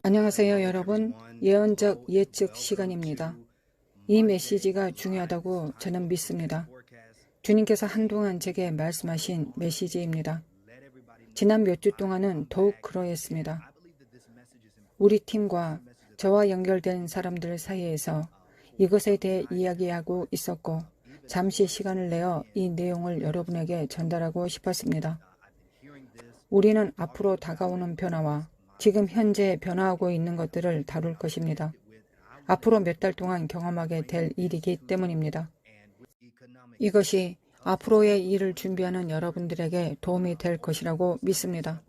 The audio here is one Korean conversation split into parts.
안녕하세요, 여러분. 예언적 예측 시간입니다. 이 메시지가 중요하다고 저는 믿습니다. 주님께서 한동안 제게 말씀하신 메시지입니다. 지난 몇 주 동안은 더욱 그러했습니다. 우리 팀과 저와 연결된 사람들 사이에서 이것에 대해 이야기하고 있었고, 잠시 시간을 내어 이 내용을 여러분에게 전달하고 싶었습니다. 우리는 앞으로 다가오는 변화와 지금 현재 변화하고 있는 것들을 다룰 것입니다. 앞으로 몇 달 동안 경험하게 될 일이기 때문입니다. 이것이 앞으로의 일을 준비하는 여러분들에게 도움이 될 것이라고 믿습니다.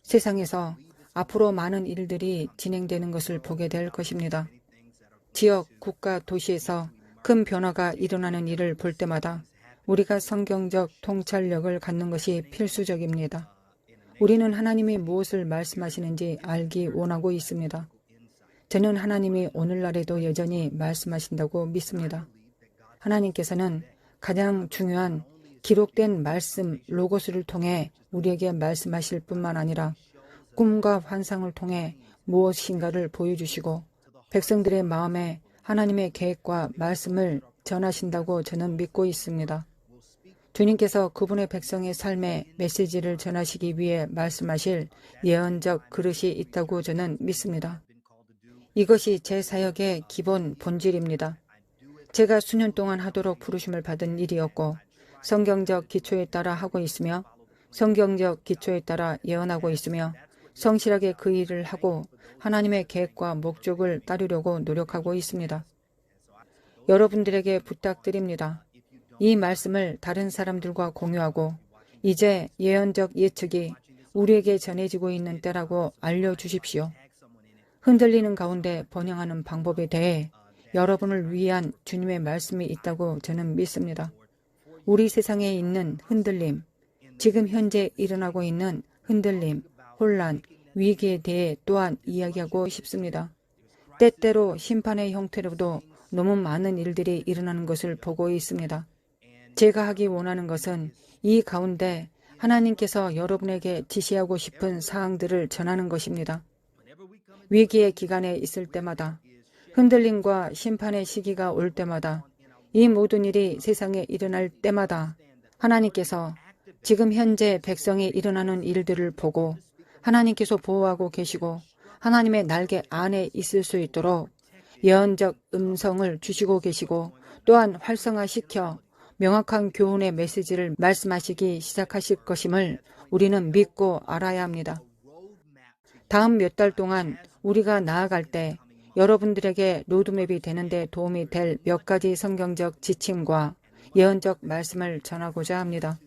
세상에서 앞으로 많은 일들이 진행되는 것을 보게 될 것입니다. 지역, 국가, 도시에서 큰 변화가 일어나는 일을 볼 때마다 우리가 성경적 통찰력을 갖는 것이 필수적입니다. 우리는 하나님이 무엇을 말씀하시는지 알기 원하고 있습니다. 저는 하나님이 오늘날에도 여전히 말씀하신다고 믿습니다. 하나님께서는 가장 중요한 기록된 말씀, 로고스를 통해 우리에게 말씀하실 뿐만 아니라 꿈과 환상을 통해 무엇인가를 보여주시고 백성들의 마음에 하나님의 계획과 말씀을 전하신다고 저는 믿고 있습니다. 주님께서 그분의 백성의 삶에 메시지를 전하시기 위해 말씀하실 예언적 그릇이 있다고 저는 믿습니다. 이것이 제 사역의 기본 본질입니다. 제가 수년 동안 하도록 부르심을 받은 일이었고 성경적 기초에 따라 하고 있으며 성경적 기초에 따라 예언하고 있으며 성실하게 그 일을 하고 하나님의 계획과 목적을 따르려고 노력하고 있습니다. 여러분들에게 부탁드립니다. 이 말씀을 다른 사람들과 공유하고 이제 예언적 예측이 우리에게 전해지고 있는 때라고 알려주십시오. 흔들리는 가운데 번영하는 방법에 대해 여러분을 위한 주님의 말씀이 있다고 저는 믿습니다. 우리 세상에 있는 흔들림, 지금 현재 일어나고 있는 흔들림, 혼란, 위기에 대해 또한 이야기하고 싶습니다. 때때로 심판의 형태로도 너무 많은 일들이 일어나는 것을 보고 있습니다. 제가 하기 원하는 것은 이 가운데 하나님께서 여러분에게 지시하고 싶은 사항들을 전하는 것입니다. 위기의 기간에 있을 때마다, 흔들림과 심판의 시기가 올 때마다, 이 모든 일이 세상에 일어날 때마다 하나님께서 지금 현재 백성이 일어나는 일들을 보고 하나님께서 보호하고 계시고 하나님의 날개 안에 있을 수 있도록 예언적 음성을 주시고 계시고 또한 활성화시켜 명확한 교훈의 메시지를 말씀하시기 시작하실 것임을 우리는 믿고 알아야 합니다. 다음 몇 달 동안 우리가 나아갈 때 여러분들에게 로드맵이 되는 데 도움이 될 몇 가지 성경적 지침과 예언적 말씀을 전하고자 합니다.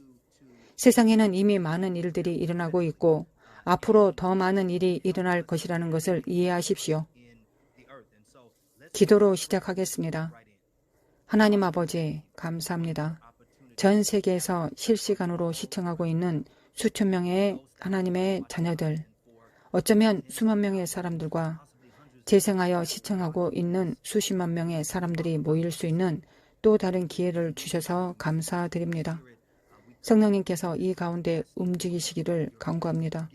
세상에는 이미 많은 일들이 일어나고 있고 앞으로 더 많은 일이 일어날 것이라는 것을 이해하십시오. 기도로 시작하겠습니다. 하나님 아버지, 감사합니다. 전 세계에서 실시간으로 시청하고 있는 수천 명의 하나님의 자녀들, 어쩌면 수만 명의 사람들과 재생하여 시청하고 있는 수십만 명의 사람들이 모일 수 있는 또 다른 기회를 주셔서 감사드립니다. 성령님께서 이 가운데 움직이시기를 간구합니다.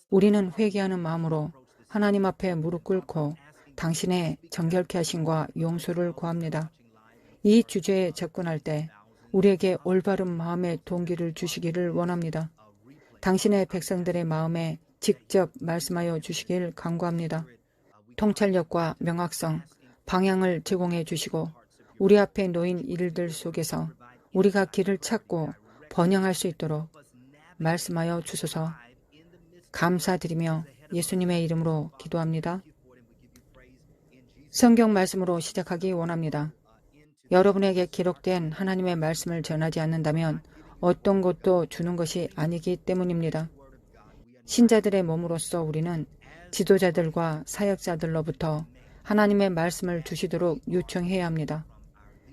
우리는 회개하는 마음으로 하나님 앞에 무릎 꿇고 당신의 정결케 하심과 용서를 구합니다. 이 주제에 접근할 때 우리에게 올바른 마음의 동기를 주시기를 원합니다. 당신의 백성들의 마음에 직접 말씀하여 주시길 간구합니다. 통찰력과 명확성, 방향을 제공해 주시고 우리 앞에 놓인 일들 속에서 우리가 길을 찾고 번영할 수 있도록 말씀하여 주소서. 감사드리며 예수님의 이름으로 기도합니다. 성경 말씀으로 시작하기 원합니다. 여러분에게 기록된 하나님의 말씀을 전하지 않는다면 어떤 것도 주는 것이 아니기 때문입니다. 신자들의 몸으로서 우리는 지도자들과 사역자들로부터 하나님의 말씀을 주시도록 요청해야 합니다.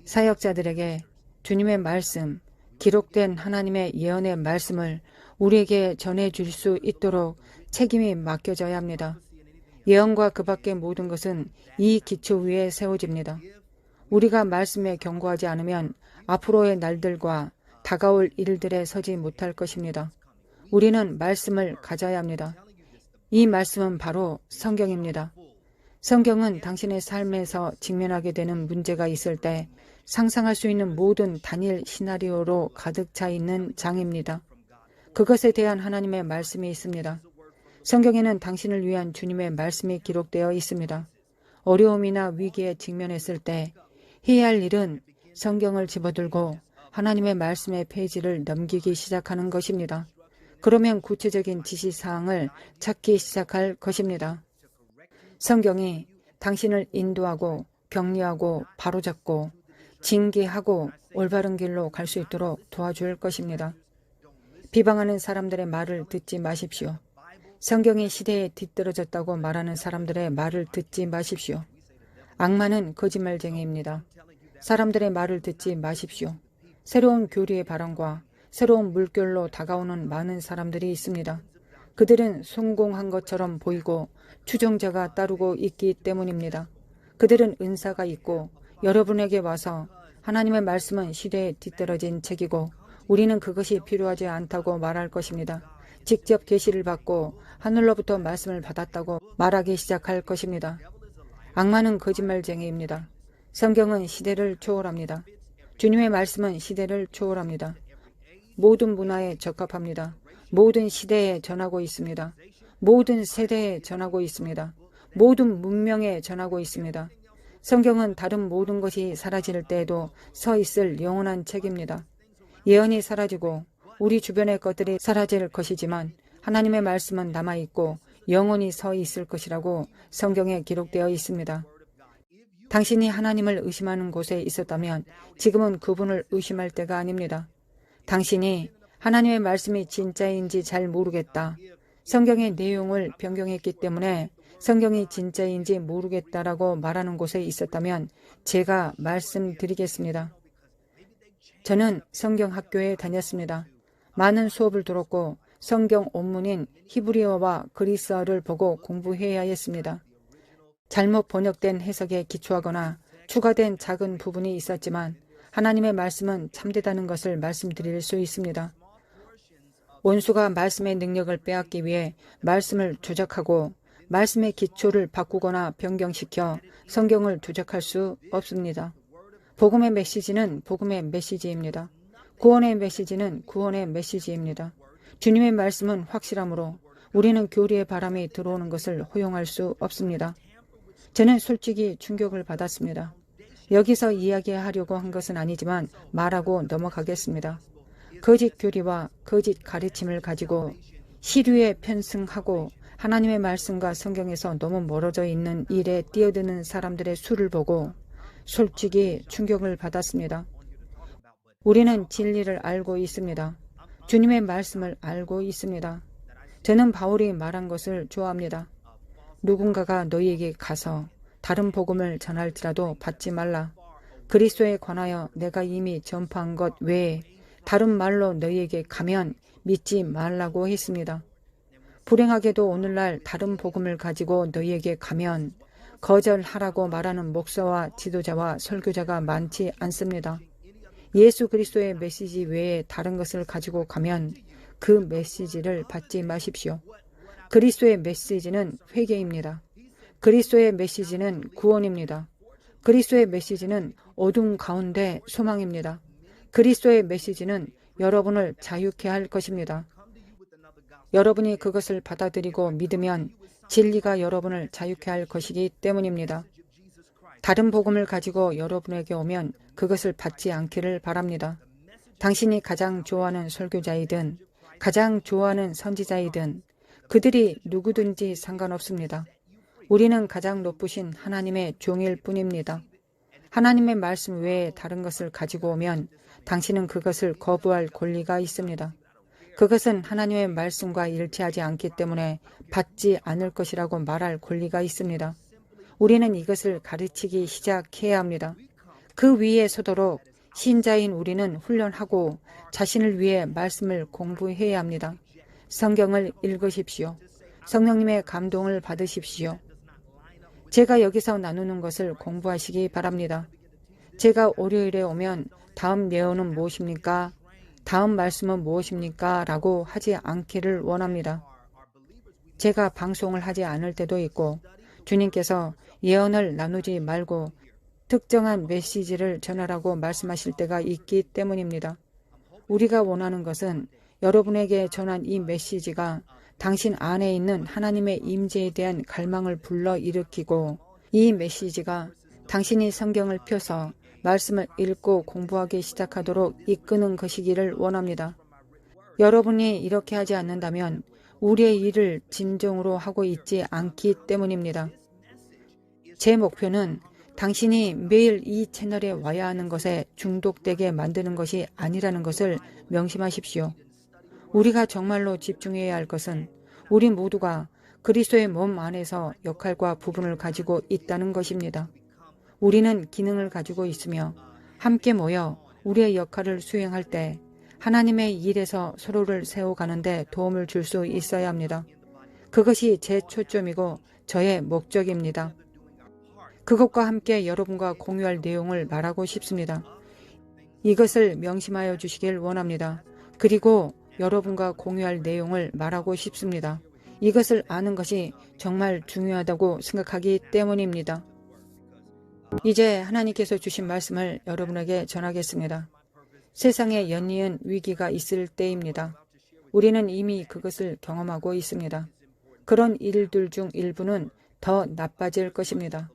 사역자들에게 주님의 말씀, 기록된 하나님의 예언의 말씀을 우리에게 전해줄 수 있도록 책임이 맡겨져야 합니다. 예언과 그 밖의 모든 것은 이 기초 위에 세워집니다. 우리가 말씀에 경고하지 않으면 앞으로의 날들과 다가올 일들에 서지 못할 것입니다. 우리는 말씀을 가져야 합니다. 이 말씀은 바로 성경입니다. 성경은 당신의 삶에서 직면하게 되는 문제가 있을 때 상상할 수 있는 모든 단일 시나리오로 가득 차 있는 장입니다. 그것에 대한 하나님의 말씀이 있습니다. 성경에는 당신을 위한 주님의 말씀이 기록되어 있습니다. 어려움이나 위기에 직면했을 때 해야 할 일은 성경을 집어들고 하나님의 말씀의 페이지를 넘기기 시작하는 것입니다. 그러면 구체적인 지시사항을 찾기 시작할 것입니다. 성경이 당신을 인도하고 격려하고 바로잡고 징계하고 올바른 길로 갈 수 있도록 도와줄 것입니다. 비방하는 사람들의 말을 듣지 마십시오. 성경이 시대에 뒤떨어졌다고 말하는 사람들의 말을 듣지 마십시오. 악마는 거짓말쟁이입니다. 사람들의 말을 듣지 마십시오. 새로운 교리의 발언과 새로운 물결로 다가오는 많은 사람들이 있습니다. 그들은 성공한 것처럼 보이고 추종자가 따르고 있기 때문입니다. 그들은 은사가 있고 여러분에게 와서 하나님의 말씀은 시대에 뒤떨어진 책이고 우리는 그것이 필요하지 않다고 말할 것입니다. 직접 계시를 받고 하늘로부터 말씀을 받았다고 말하기 시작할 것입니다. 악마는 거짓말쟁이입니다. 성경은 시대를 초월합니다. 주님의 말씀은 시대를 초월합니다. 모든 문화에 적합합니다. 모든 시대에 전하고 있습니다. 모든 세대에 전하고 있습니다. 모든 문명에 전하고 있습니다. 성경은 다른 모든 것이 사라질 때에도 서 있을 영원한 책입니다. 예언이 사라지고 우리 주변의 것들이 사라질 것이지만 하나님의 말씀은 남아있고 영원히 서 있을 것이라고 성경에 기록되어 있습니다. 당신이 하나님을 의심하는 곳에 있었다면 지금은 그분을 의심할 때가 아닙니다. 당신이 하나님의 말씀이 진짜인지 잘 모르겠다. 성경의 내용을 변경했기 때문에 성경이 진짜인지 모르겠다라고 말하는 곳에 있었다면 제가 말씀드리겠습니다. 저는 성경학교에 다녔습니다. 많은 수업을 들었고 성경 원문인 히브리어와 그리스어를 보고 공부해야 했습니다. 잘못 번역된 해석에 기초하거나 추가된 작은 부분이 있었지만 하나님의 말씀은 참되다는 것을 말씀드릴 수 있습니다. 원수가 말씀의 능력을 빼앗기 위해 말씀을 조작하고 말씀의 기초를 바꾸거나 변경시켜 성경을 조작할 수 없습니다. 복음의 메시지는 복음의 메시지입니다. 구원의 메시지는 구원의 메시지입니다. 주님의 말씀은 확실함으로 우리는 교리의 바람이 들어오는 것을 허용할 수 없습니다. 저는 솔직히 충격을 받았습니다. 여기서 이야기하려고 한 것은 아니지만 말하고 넘어가겠습니다. 거짓 교리와 거짓 가르침을 가지고 시류에 편승하고 하나님의 말씀과 성경에서 너무 멀어져 있는 일에 뛰어드는 사람들의 수를 보고 솔직히 충격을 받았습니다. 우리는 진리를 알고 있습니다. 주님의 말씀을 알고 있습니다. 저는 바울이 말한 것을 좋아합니다. 누군가가 너희에게 가서 다른 복음을 전할지라도 받지 말라. 그리스도에 관하여 내가 이미 전파한 것 외에 다른 말로 너희에게 가면 믿지 말라고 했습니다. 불행하게도 오늘날 다른 복음을 가지고 너희에게 가면 거절하라고 말하는 목사와 지도자와 설교자가 많지 않습니다. 예수 그리스도의 메시지 외에 다른 것을 가지고 가면 그 메시지를 받지 마십시오. 그리스도의 메시지는 회개입니다. 그리스도의 메시지는 구원입니다. 그리스도의 메시지는 어둠 가운데 소망입니다. 그리스도의 메시지는 여러분을 자유케 할 것입니다. 여러분이 그것을 받아들이고 믿으면 진리가 여러분을 자유케 할 것이기 때문입니다. 다른 복음을 가지고 여러분에게 오면 그것을 받지 않기를 바랍니다. 당신이 가장 좋아하는 설교자이든 가장 좋아하는 선지자이든 그들이 누구든지 상관없습니다. 우리는 가장 높으신 하나님의 종일 뿐입니다. 하나님의 말씀 외에 다른 것을 가지고 오면 당신은 그것을 거부할 권리가 있습니다. 그것은 하나님의 말씀과 일치하지 않기 때문에 받지 않을 것이라고 말할 권리가 있습니다. 우리는 이것을 가르치기 시작해야 합니다. 그 위에 서도록 신자인 우리는 훈련하고 자신을 위해 말씀을 공부해야 합니다. 성경을 읽으십시오. 성령님의 감동을 받으십시오. 제가 여기서 나누는 것을 공부하시기 바랍니다. 제가 월요일에 오면 다음 예언은 무엇입니까? 다음 말씀은 무엇입니까? 라고 하지 않기를 원합니다. 제가 방송을 하지 않을 때도 있고 주님께서 예언을 나누지 말고 특정한 메시지를 전하라고 말씀하실 때가 있기 때문입니다. 우리가 원하는 것은 여러분에게 전한 이 메시지가 당신 안에 있는 하나님의 임재에 대한 갈망을 불러일으키고 이 메시지가 당신이 성경을 펴서 말씀을 읽고 공부하기 시작하도록 이끄는 것이기를 원합니다. 여러분이 이렇게 하지 않는다면 우리의 일을 진정으로 하고 있지 않기 때문입니다. 제 목표는 당신이 매일 이 채널에 와야 하는 것에 중독되게 만드는 것이 아니라는 것을 명심하십시오. 우리가 정말로 집중해야 할 것은 우리 모두가 그리스도의 몸 안에서 역할과 부분을 가지고 있다는 것입니다. 우리는 기능을 가지고 있으며 함께 모여 우리의 역할을 수행할 때 하나님의 일에서 서로를 세워가는데 도움을 줄 수 있어야 합니다. 그것이 제 초점이고 저의 목적입니다. 그것과 함께 여러분과 공유할 내용을 말하고 싶습니다. 이것을 명심하여 주시길 원합니다. 그리고 여러분과 공유할 내용을 말하고 싶습니다. 이것을 아는 것이 정말 중요하다고 생각하기 때문입니다. 이제 하나님께서 주신 말씀을 여러분에게 전하겠습니다. 세상에 연이은 위기가 있을 때입니다. 우리는 이미 그것을 경험하고 있습니다. 그런 일들 중 일부는 더 나빠질 것입니다.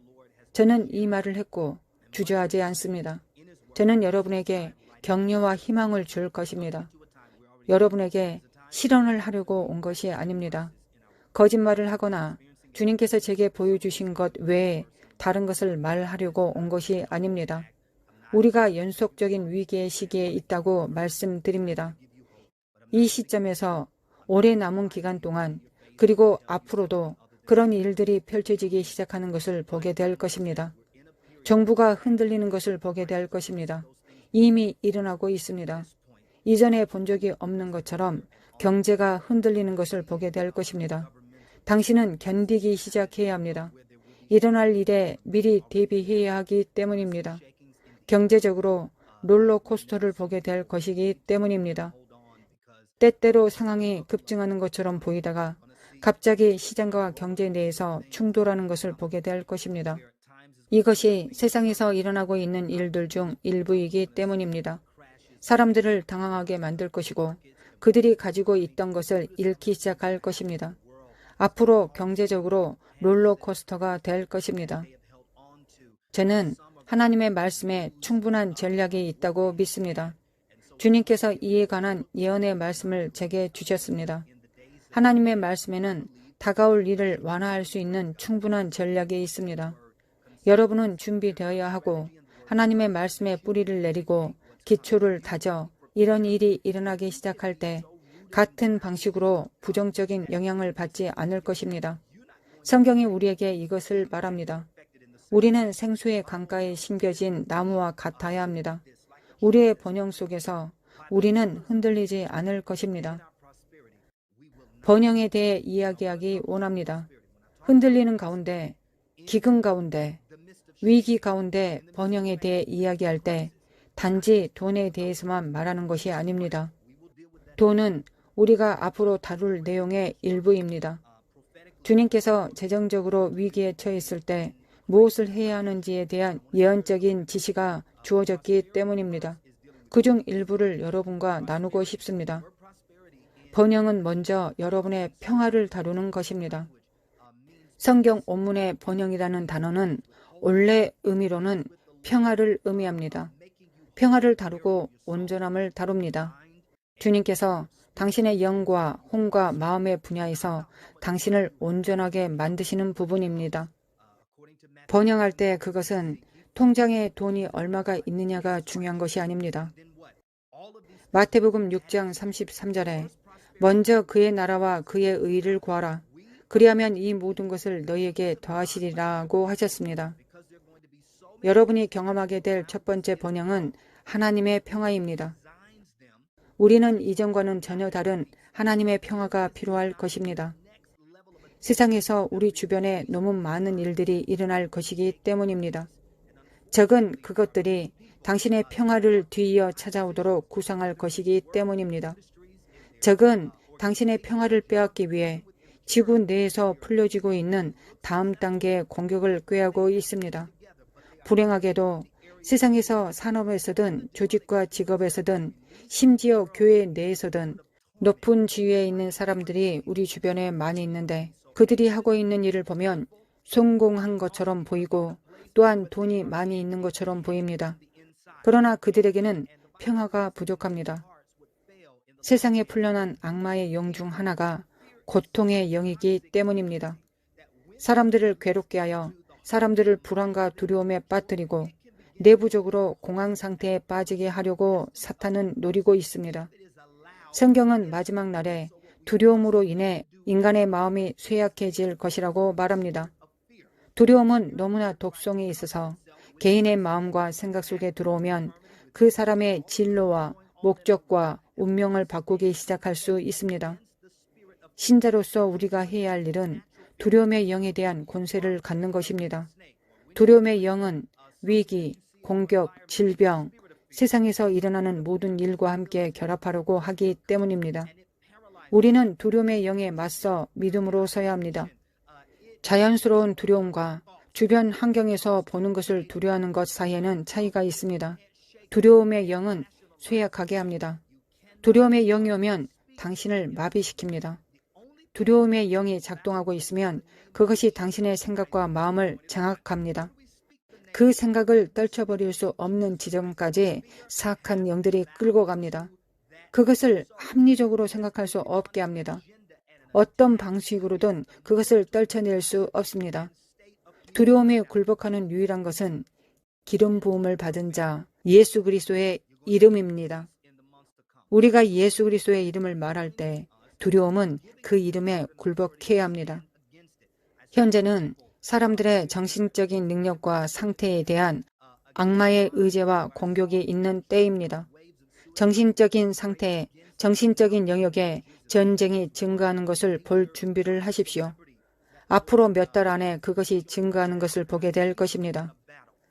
저는 이 말을 했고 주저하지 않습니다. 저는 여러분에게 격려와 희망을 줄 것입니다. 여러분에게 실언을 하려고 온 것이 아닙니다. 거짓말을 하거나 주님께서 제게 보여주신 것 외에 다른 것을 말하려고 온 것이 아닙니다. 우리가 연속적인 위기의 시기에 있다고 말씀드립니다. 이 시점에서 오래 남은 기간 동안 그리고 앞으로도 그런 일들이 펼쳐지기 시작하는 것을 보게 될 것입니다. 정부가 흔들리는 것을 보게 될 것입니다. 이미 일어나고 있습니다. 이전에 본 적이 없는 것처럼 경제가 흔들리는 것을 보게 될 것입니다. 당신은 견디기 시작해야 합니다. 일어날 일에 미리 대비해야 하기 때문입니다. 경제적으로 롤러코스터를 보게 될 것이기 때문입니다. 때때로 상황이 급증하는 것처럼 보이다가 갑자기 시장과 경제 내에서 충돌하는 것을 보게 될 것입니다. 이것이 세상에서 일어나고 있는 일들 중 일부이기 때문입니다. 사람들을 당황하게 만들 것이고 그들이 가지고 있던 것을 잃기 시작할 것입니다. 앞으로 경제적으로 롤러코스터가 될 것입니다. 저는 하나님의 말씀에 충분한 전략이 있다고 믿습니다. 주님께서 이에 관한 예언의 말씀을 제게 주셨습니다. 하나님의 말씀에는 다가올 일을 완화할 수 있는 충분한 전략이 있습니다. 여러분은 준비되어야 하고 하나님의 말씀에 뿌리를 내리고 기초를 다져 이런 일이 일어나기 시작할 때 같은 방식으로 부정적인 영향을 받지 않을 것입니다. 성경이 우리에게 이것을 말합니다. 우리는 생수의 강가에 심겨진 나무와 같아야 합니다. 우리의 번영 속에서 우리는 흔들리지 않을 것입니다. 번영에 대해 이야기하기 원합니다. 흔들리는 가운데, 기근 가운데, 위기 가운데 번영에 대해 이야기할 때 단지 돈에 대해서만 말하는 것이 아닙니다. 돈은 우리가 앞으로 다룰 내용의 일부입니다. 주님께서 재정적으로 위기에 처했을 때 무엇을 해야 하는지에 대한 예언적인 지시가 주어졌기 때문입니다. 그중 일부를 여러분과 나누고 싶습니다. 번영은 먼저 여러분의 평화를 다루는 것입니다. 성경 원문의 번영이라는 단어는 원래 의미로는 평화를 의미합니다. 평화를 다루고 온전함을 다룹니다. 주님께서 당신의 영과 혼과 마음의 분야에서 당신을 온전하게 만드시는 부분입니다. 번영할 때 그것은 통장에 돈이 얼마가 있느냐가 중요한 것이 아닙니다. 마태복음 6장 33절에 먼저 그의 나라와 그의 의를 구하라. 그리하면 이 모든 것을 너희에게 더하시리라고 하셨습니다. 여러분이 경험하게 될 첫 번째 번영은 하나님의 평화입니다. 우리는 이전과는 전혀 다른 하나님의 평화가 필요할 것입니다. 세상에서 우리 주변에 너무 많은 일들이 일어날 것이기 때문입니다. 적은 그것들이 당신의 평화를 뒤이어 찾아오도록 구상할 것이기 때문입니다. 적은 당신의 평화를 빼앗기 위해 지구 내에서 풀려지고 있는 다음 단계의 공격을 꾀하고 있습니다. 불행하게도 세상에서 산업에서든 조직과 직업에서든 심지어 교회 내에서든 높은 지위에 있는 사람들이 우리 주변에 많이 있는데 그들이 하고 있는 일을 보면 성공한 것처럼 보이고 또한 돈이 많이 있는 것처럼 보입니다. 그러나 그들에게는 평화가 부족합니다. 세상에 풀려난 악마의 영 중 하나가 고통의 영이기 때문입니다. 사람들을 괴롭게 하여 사람들을 불안과 두려움에 빠뜨리고 내부적으로 공황 상태에 빠지게 하려고 사탄은 노리고 있습니다. 성경은 마지막 날에 두려움으로 인해 인간의 마음이 쇠약해질 것이라고 말합니다. 두려움은 너무나 독성이 있어서 개인의 마음과 생각 속에 들어오면 그 사람의 진로와 목적과 운명을 바꾸기 시작할 수 있습니다. 신자로서 우리가 해야 할 일은 두려움의 영에 대한 권세를 갖는 것입니다. 두려움의 영은 위기, 공격, 질병, 세상에서 일어나는 모든 일과 함께 결합하려고 하기 때문입니다. 우리는 두려움의 영에 맞서 믿음으로 서야 합니다. 자연스러운 두려움과 주변 환경에서 보는 것을 두려워하는 것 사이에는 차이가 있습니다. 두려움의 영은 쇠약하게 합니다. 두려움의 영이 오면 당신을 마비시킵니다. 두려움의 영이 작동하고 있으면 그것이 당신의 생각과 마음을 장악합니다. 그 생각을 떨쳐버릴 수 없는 지점까지 사악한 영들이 끌고 갑니다. 그것을 합리적으로 생각할 수 없게 합니다. 어떤 방식으로든 그것을 떨쳐낼 수 없습니다. 두려움에 굴복하는 유일한 것은 기름 부음을 받은 자 예수 그리스도의 이름입니다. 우리가 예수 그리스도의 이름을 말할 때 두려움은 그 이름에 굴복해야 합니다. 현재는 사람들의 정신적인 능력과 상태에 대한 악마의 의제와 공격이 있는 때입니다. 정신적인 상태, 정신적인 영역에 전쟁이 증가하는 것을 볼 준비를 하십시오. 앞으로 몇 달 안에 그것이 증가하는 것을 보게 될 것입니다.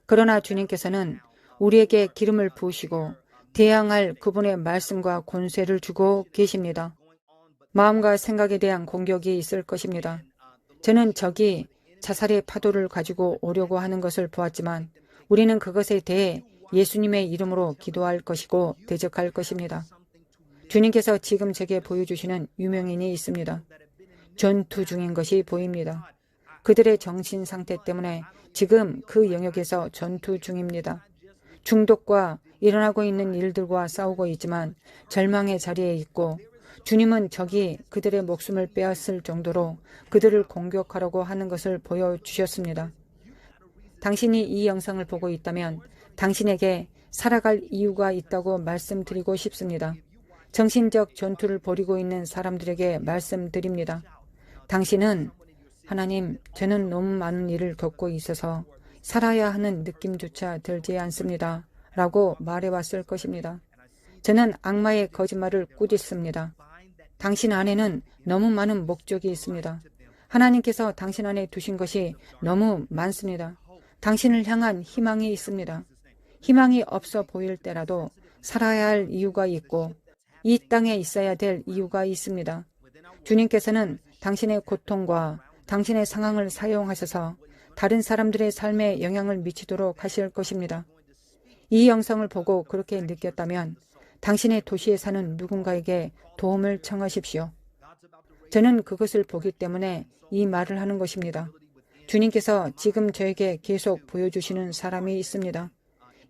그러나 주님께서는 우리에게 기름을 부으시고 대항할 그분의 말씀과 권세를 주고 계십니다. 마음과 생각에 대한 공격이 있을 것입니다. 저는 적이 자살의 파도를 가지고 오려고 하는 것을 보았지만 우리는 그것에 대해 예수님의 이름으로 기도할 것이고 대적할 것입니다. 주님께서 지금 제게 보여주시는 유명인이 있습니다. 전투 중인 것이 보입니다. 그들의 정신 상태 때문에 지금 그 영역에서 전투 중입니다. 중독과 일어나고 있는 일들과 싸우고 있지만 절망의 자리에 있고 주님은 적이 그들의 목숨을 빼앗을 정도로 그들을 공격하려고 하는 것을 보여주셨습니다. 당신이 이 영상을 보고 있다면 당신에게 살아갈 이유가 있다고 말씀드리고 싶습니다. 정신적 전투를 벌이고 있는 사람들에게 말씀드립니다. 당신은 하나님, 저는 너무 많은 일을 겪고 있어서 살아야 하는 느낌조차 들지 않습니다. 라고 말해왔을 것입니다. 저는 악마의 거짓말을 꾸짖습니다. 당신 안에는 너무 많은 목적이 있습니다. 하나님께서 당신 안에 두신 것이 너무 많습니다. 당신을 향한 희망이 있습니다. 희망이 없어 보일 때라도 살아야 할 이유가 있고 이 땅에 있어야 될 이유가 있습니다. 주님께서는 당신의 고통과 당신의 상황을 사용하셔서 다른 사람들의 삶에 영향을 미치도록 하실 것입니다. 이 영상을 보고 그렇게 느꼈다면 당신의 도시에 사는 누군가에게 도움을 청하십시오. 저는 그것을 보기 때문에 이 말을 하는 것입니다. 주님께서 지금 저에게 계속 보여주시는 사람이 있습니다.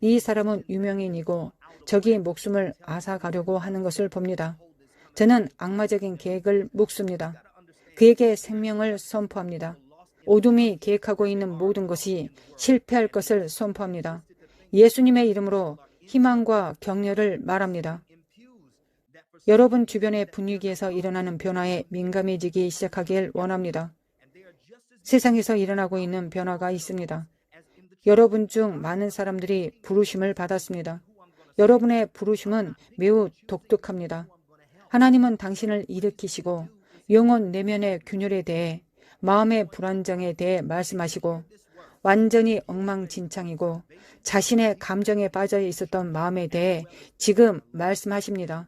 이 사람은 유명인이고 적이 목숨을 앗아가려고 하는 것을 봅니다. 저는 악마적인 계획을 묵습니다. 그에게 생명을 선포합니다. 어둠이 계획하고 있는 모든 것이 실패할 것을 선포합니다. 예수님의 이름으로 희망과 격려를 말합니다. 여러분 주변의 분위기에서 일어나는 변화에 민감해지기 시작하길 원합니다. 세상에서 일어나고 있는 변화가 있습니다. 여러분 중 많은 사람들이 부르심을 받았습니다. 여러분의 부르심은 매우 독특합니다. 하나님은 당신을 일으키시고 영혼 내면의 균열에 대해 마음의 불안정에 대해 말씀하시고 완전히 엉망진창이고 자신의 감정에 빠져 있었던 마음에 대해 지금 말씀하십니다.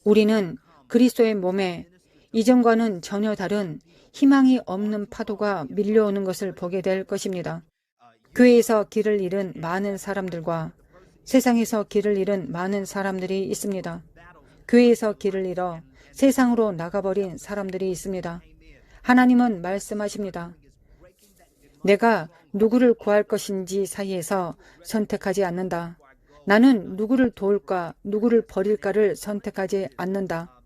우리는 그리스도의 몸에 이전과는 전혀 다른 희망이 없는 파도가 밀려오는 것을 보게 될 것입니다. 교회에서 길을 잃은 많은 사람들과 세상에서 길을 잃은 많은 사람들이 있습니다. 교회에서 길을 잃어 세상으로 나가버린 사람들이 있습니다. 하나님은 말씀하십니다. 내가 누구를 구할 것인지 사이에서 선택하지 않는다. 나는 누구를 도울까, 누구를 버릴까를 선택하지 않는다.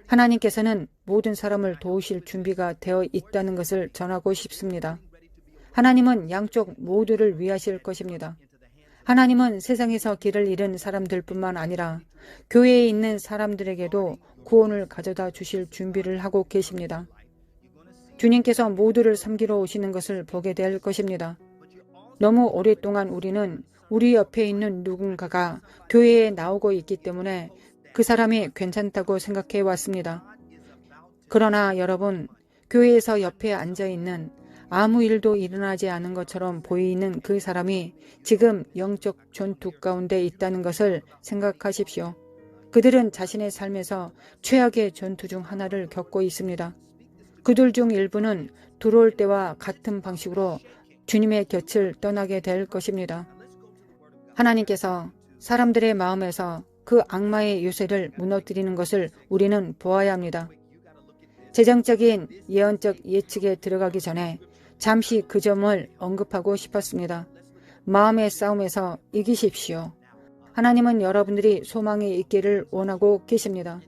하나님께서는 모든 사람을 도우실 준비가 되어 있다는 것을 전하고 싶습니다. 하나님은 양쪽 모두를 위하실 것입니다. 하나님은 세상에서 길을 잃은 사람들뿐만 아니라 교회에 있는 사람들에게도 구원을 가져다 주실 준비를 하고 계십니다. 주님께서 모두를 섬기러 오시는 것을 보게 될 것입니다. 너무 오랫동안 우리는 우리 옆에 있는 누군가가 교회에 나오고 있기 때문에 그 사람이 괜찮다고 생각해 왔습니다. 그러나 여러분, 교회에서 옆에 앉아 있는 아무 일도 일어나지 않은 것처럼 보이는 그 사람이 지금 영적 전투 가운데 있다는 것을 생각하십시오. 그들은 자신의 삶에서 최악의 전투 중 하나를 겪고 있습니다. 그들 중 일부는 들어올 때와 같은 방식으로 주님의 곁을 떠나게 될 것입니다. 하나님께서 사람들의 마음에서 그 악마의 요새를 무너뜨리는 것을 우리는 보아야 합니다. 재정적인 예언적 예측에 들어가기 전에 잠시 그 점을 언급하고 싶었습니다. 마음의 싸움에서 이기십시오. 하나님은 여러분들이 소망이 있기를 원하고 계십니다.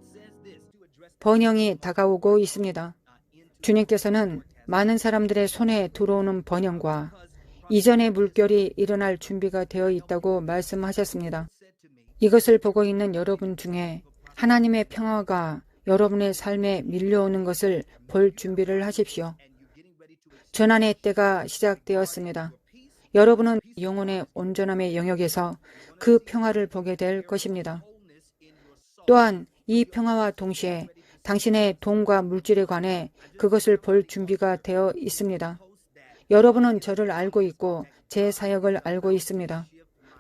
번영이 다가오고 있습니다. 주님께서는 많은 사람들의 손에 들어오는 번영과 이전의 물결이 일어날 준비가 되어 있다고 말씀하셨습니다. 이것을 보고 있는 여러분 중에 하나님의 평화가 여러분의 삶에 밀려오는 것을 볼 준비를 하십시오. 전환의 때가 시작되었습니다. 여러분은 영혼의 온전함의 영역에서 그 평화를 보게 될 것입니다. 또한 이 평화와 동시에 당신의 돈과 물질에 관해 그것을 볼 준비가 되어 있습니다. 여러분은 저를 알고 있고 제 사역을 알고 있습니다.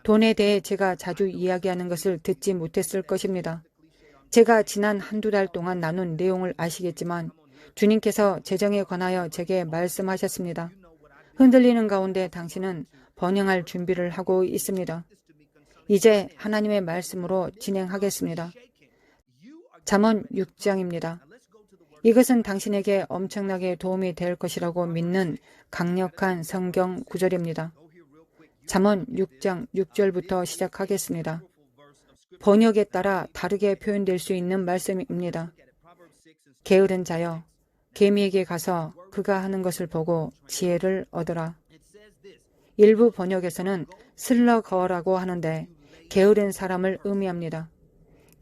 돈에 대해 제가 자주 이야기하는 것을 듣지 못했을 것입니다. 제가 지난 한두 달 동안 나눈 내용을 아시겠지만 주님께서 재정에 관하여 제게 말씀하셨습니다. 흔들리는 가운데 당신은 번영할 준비를 하고 있습니다. 이제 하나님의 말씀으로 진행하겠습니다. 잠언 6장입니다. 이것은 당신에게 엄청나게 도움이 될 것이라고 믿는 강력한 성경 구절입니다. 잠언 6장 6절부터 시작하겠습니다. 번역에 따라 다르게 표현될 수 있는 말씀입니다. 게으른 자여, 개미에게 가서 그가 하는 것을 보고 지혜를 얻어라. 일부 번역에서는 슬러거라고 하는데 게으른 사람을 의미합니다.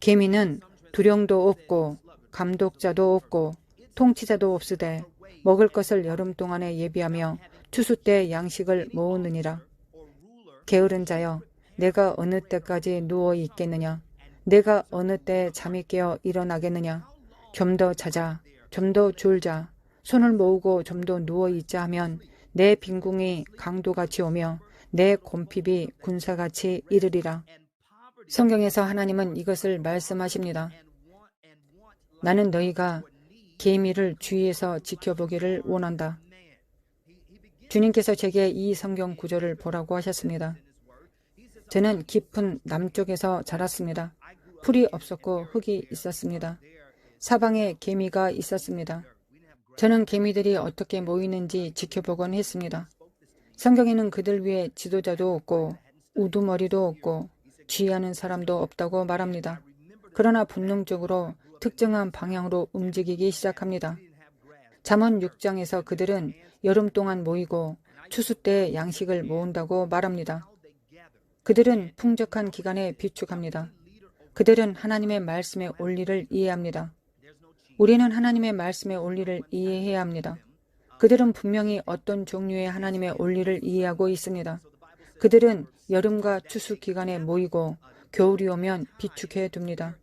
개미는 두령도 없고 감독자도 없고 통치자도 없으되 먹을 것을 여름 동안에 예비하며 추수 때 양식을 모으느니라. 게으른 자여, 내가 어느 때까지 누워 있겠느냐? 내가 어느 때 잠이 깨어 일어나겠느냐? 좀 더 자자, 좀 더 졸자, 손을 모으고 좀 더 누워 있자 하면 내 빈궁이 강도같이 오며 내 곰핍이 군사같이 이르리라. 성경에서 하나님은 이것을 말씀하십니다. 나는 너희가 개미를 주위에서 지켜보기를 원한다. 주님께서 제게 이 성경 구절을 보라고 하셨습니다. 저는 깊은 남쪽에서 자랐습니다. 풀이 없었고 흙이 있었습니다. 사방에 개미가 있었습니다. 저는 개미들이 어떻게 모이는지 지켜보곤 했습니다. 성경에는 그들 위에 지도자도 없고 우두머리도 없고 지휘하는 사람도 없다고 말합니다. 그러나 본능적으로 특정한 방향으로 움직이기 시작합니다. 잠언 6장에서 그들은 여름 동안 모이고 추수 때 양식을 모은다고 말합니다. 그들은 풍족한 기간에 비축합니다. 그들은 하나님의 말씀의 원리를 이해합니다. 우리는 하나님의 말씀의 원리를 이해해야 합니다. 그들은 분명히 어떤 종류의 하나님의 원리를 이해하고 있습니다. 그들은 여름과 추수 기간에 모이고 겨울이 오면 비축해 둡니다.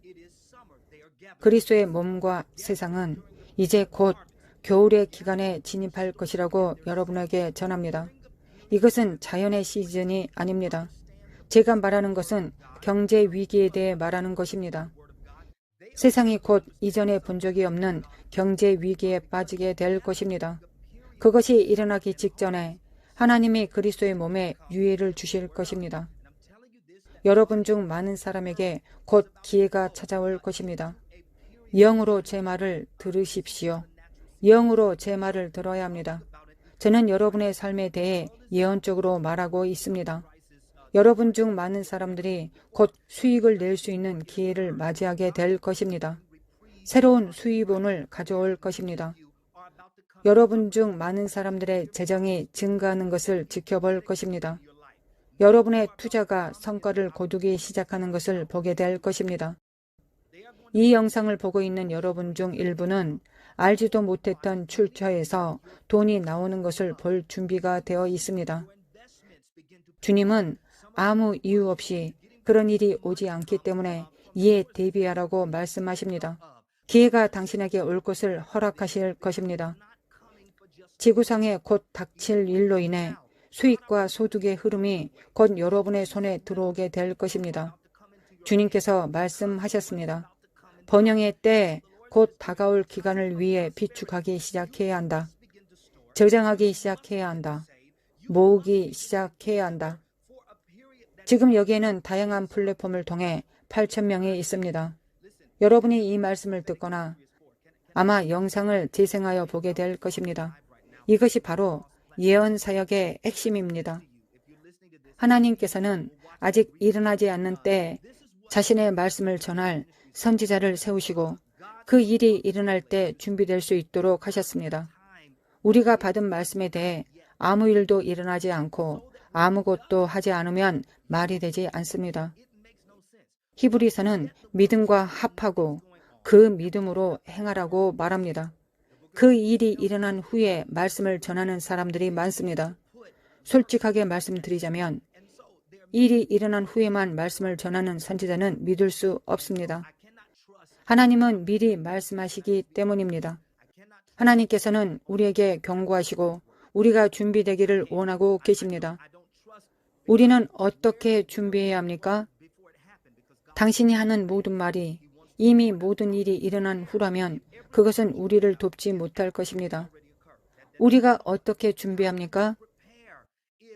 그리스도의 몸과 세상은 이제 곧 겨울의 기간에 진입할 것이라고 여러분에게 전합니다. 이것은 자연의 시즌이 아닙니다. 제가 말하는 것은 경제 위기에 대해 말하는 것입니다. 세상이 곧 이전에 본 적이 없는 경제 위기에 빠지게 될 것입니다. 그것이 일어나기 직전에 하나님이 그리스도의 몸에 유해를 주실 것입니다. 여러분 중 많은 사람에게 곧 기회가 찾아올 것입니다. 영으로 제 말을 들으십시오. 영으로 제 말을 들어야 합니다. 저는 여러분의 삶에 대해 예언적으로 말하고 있습니다. 여러분 중 많은 사람들이 곧 수익을 낼 수 있는 기회를 맞이하게 될 것입니다. 새로운 수입원을 가져올 것입니다. 여러분 중 많은 사람들의 재정이 증가하는 것을 지켜볼 것입니다. 여러분의 투자가 성과를 거두기 시작하는 것을 보게 될 것입니다. 이 영상을 보고 있는 여러분 중 일부는 알지도 못했던 출처에서 돈이 나오는 것을 볼 준비가 되어 있습니다. 주님은 아무 이유 없이 그런 일이 오지 않기 때문에 이에 대비하라고 말씀하십니다. 기회가 당신에게 올 것을 허락하실 것입니다. 지구상에 곧 닥칠 일로 인해 수익과 소득의 흐름이 곧 여러분의 손에 들어오게 될 것입니다. 주님께서 말씀하셨습니다. 번영의 때 곧 다가올 기간을 위해 비축하기 시작해야 한다. 저장하기 시작해야 한다. 모으기 시작해야 한다. 지금 여기에는 다양한 플랫폼을 통해 8,000명이 있습니다. 여러분이 이 말씀을 듣거나 아마 영상을 재생하여 보게 될 것입니다. 이것이 바로 예언 사역의 핵심입니다. 하나님께서는 아직 일어나지 않는 때에 자신의 말씀을 전할 선지자를 세우시고 그 일이 일어날 때 준비될 수 있도록 하셨습니다. 우리가 받은 말씀에 대해 아무 일도 일어나지 않고 아무것도 하지 않으면 말이 되지 않습니다. 히브리서는 믿음과 합하고 그 믿음으로 행하라고 말합니다. 그 일이 일어난 후에 말씀을 전하는 사람들이 많습니다. 솔직하게 말씀드리자면 일이 일어난 후에만 말씀을 전하는 선지자는 믿을 수 없습니다. 하나님은 미리 말씀하시기 때문입니다. 하나님께서는 우리에게 경고하시고 우리가 준비되기를 원하고 계십니다. 우리는 어떻게 준비해야 합니까? 당신이 하는 모든 말이 이미 모든 일이 일어난 후라면 그것은 우리를 돕지 못할 것입니다. 우리가 어떻게 준비합니까?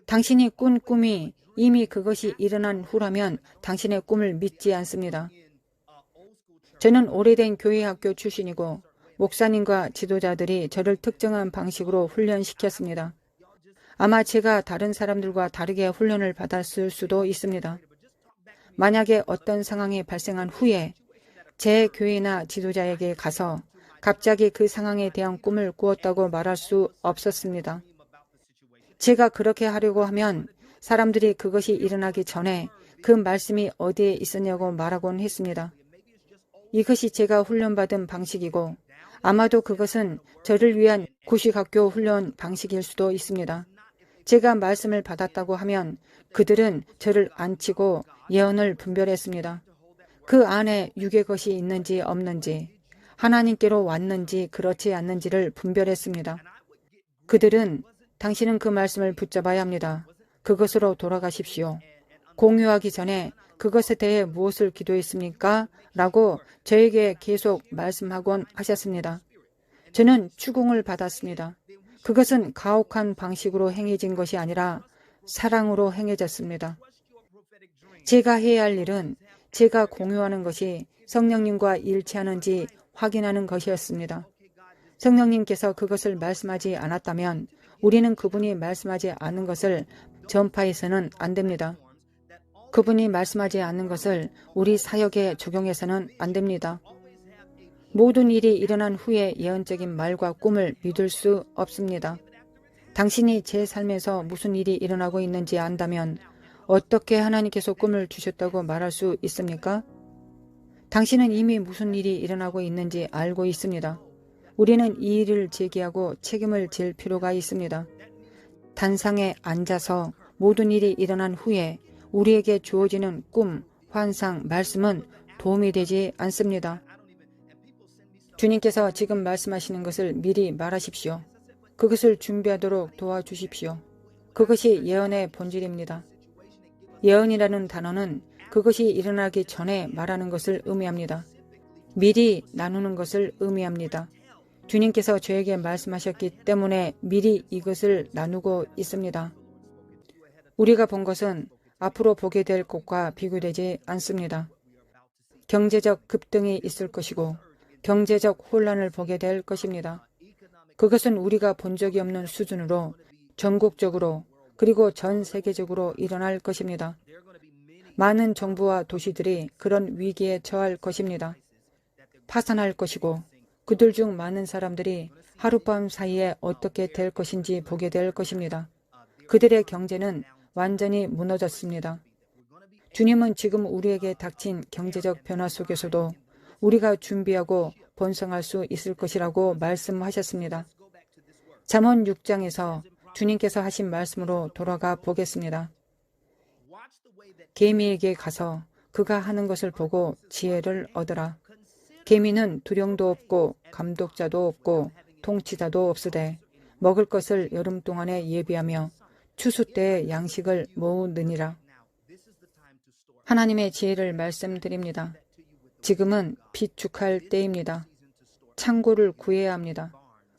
당신이 꾼 꿈이 이미 그것이 일어난 후라면 당신의 꿈을 믿지 않습니다. 저는 오래된 교회 학교 출신이고 목사님과 지도자들이 저를 특정한 방식으로 훈련시켰습니다. 아마 제가 다른 사람들과 다르게 훈련을 받았을 수도 있습니다. 만약에 어떤 상황이 발생한 후에 제 교회나 지도자에게 가서 갑자기 그 상황에 대한 꿈을 꾸었다고 말할 수 없었습니다. 제가 그렇게 하려고 하면 사람들이 그것이 일어나기 전에 그 말씀이 어디에 있었냐고 말하곤 했습니다. 이것이 제가 훈련받은 방식이고 아마도 그것은 저를 위한 구식학교 훈련 방식일 수도 있습니다. 제가 말씀을 받았다고 하면 그들은 저를 앉히고 예언을 분별했습니다. 그 안에 육의 것이 있는지 없는지, 하나님께로 왔는지 그렇지 않는지를 분별했습니다. 그들은 당신은 그 말씀을 붙잡아야 합니다. 그것으로 돌아가십시오. 공유하기 전에 그것에 대해 무엇을 기도했습니까? 라고 저에게 계속 말씀하곤 하셨습니다. 저는 추궁을 받았습니다. 그것은 가혹한 방식으로 행해진 것이 아니라 사랑으로 행해졌습니다. 제가 해야 할 일은 제가 공유하는 것이 성령님과 일치하는지 확인하는 것이었습니다. 성령님께서 그것을 말씀하지 않았다면 우리는 그분이 말씀하지 않은 것을 전파해서는 안 됩니다. 그분이 말씀하지 않는 것을 우리 사역에 적용해서는 안 됩니다. 모든 일이 일어난 후에 예언적인 말과 꿈을 믿을 수 없습니다. 당신이 제 삶에서 무슨 일이 일어나고 있는지 안다면 어떻게 하나님께서 꿈을 주셨다고 말할 수 있습니까? 당신은 이미 무슨 일이 일어나고 있는지 알고 있습니다. 우리는 이 일을 제기하고 책임을 질 필요가 있습니다. 단상에 앉아서 모든 일이 일어난 후에 우리에게 주어지는 꿈, 환상, 말씀은 도움이 되지 않습니다. 주님께서 지금 말씀하시는 것을 미리 말하십시오. 그것을 준비하도록 도와주십시오. 그것이 예언의 본질입니다. 예언이라는 단어는 그것이 일어나기 전에 말하는 것을 의미합니다. 미리 나누는 것을 의미합니다. 주님께서 저에게 말씀하셨기 때문에 미리 이것을 나누고 있습니다. 우리가 본 것은 앞으로 보게 될 것과 비교되지 않습니다. 경제적 급등이 있을 것이고 경제적 혼란을 보게 될 것입니다. 그것은 우리가 본 적이 없는 수준으로 전국적으로 그리고 전 세계적으로 일어날 것입니다. 많은 정부와 도시들이 그런 위기에 처할 것입니다. 파산할 것이고 그들 중 많은 사람들이 하룻밤 사이에 어떻게 될 것인지 보게 될 것입니다. 그들의 경제는 완전히 무너졌습니다. 주님은 지금 우리에게 닥친 경제적 변화 속에서도 우리가 준비하고 번성할 수 있을 것이라고 말씀하셨습니다. 잠언 6장에서 주님께서 하신 말씀으로 돌아가 보겠습니다. 개미에게 가서 그가 하는 것을 보고 지혜를 얻으라. 개미는 두령도 없고 감독자도 없고 통치자도 없으되 먹을 것을 여름 동안에 예비하며 추수 때에 양식을 모으느니라. 하나님의 지혜를 말씀드립니다. 지금은 비축할 때입니다. 창고를 구해야 합니다.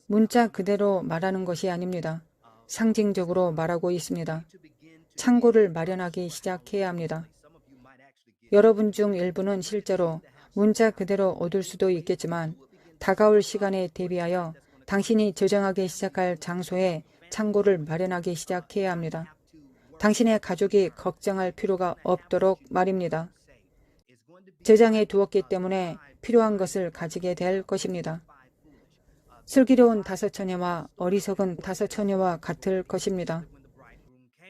문자 그대로 말하는 것이 아닙니다. 상징적으로 말하고 있습니다. 창고를 마련하기 시작해야 합니다. 여러분 중 일부는 실제로 문자 그대로 얻을 수도 있겠지만 다가올 시간에 대비하여 당신이 저장하기 시작할 장소에 창고를 마련하기 시작해야 합니다. 당신의 가족이 걱정할 필요가 없도록 말입니다. 저장해 두었기 때문에 필요한 것을 가지게 될 것입니다. 슬기로운 다섯 처녀와 어리석은 다섯 처녀와 같을 것입니다.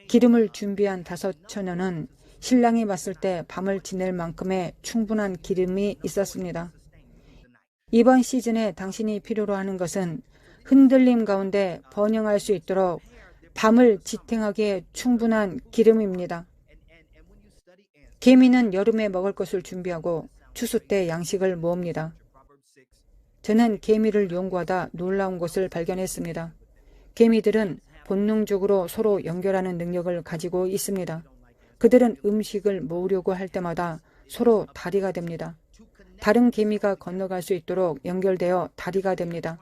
기름을 준비한 다섯 처녀는 신랑이 왔을 때 밤을 지낼 만큼의 충분한 기름이 있었습니다. 이번 시즌에 당신이 필요로 하는 것은 흔들림 가운데 번영할 수 있도록 밤을 지탱하기에 충분한 기름입니다. 개미는 여름에 먹을 것을 준비하고 추수 때 양식을 모읍니다. 저는 개미를 연구하다 놀라운 것을 발견했습니다. 개미들은 본능적으로 서로 연결하는 능력을 가지고 있습니다. 그들은 음식을 모으려고 할 때마다 서로 다리가 됩니다. 다른 개미가 건너갈 수 있도록 연결되어 다리가 됩니다.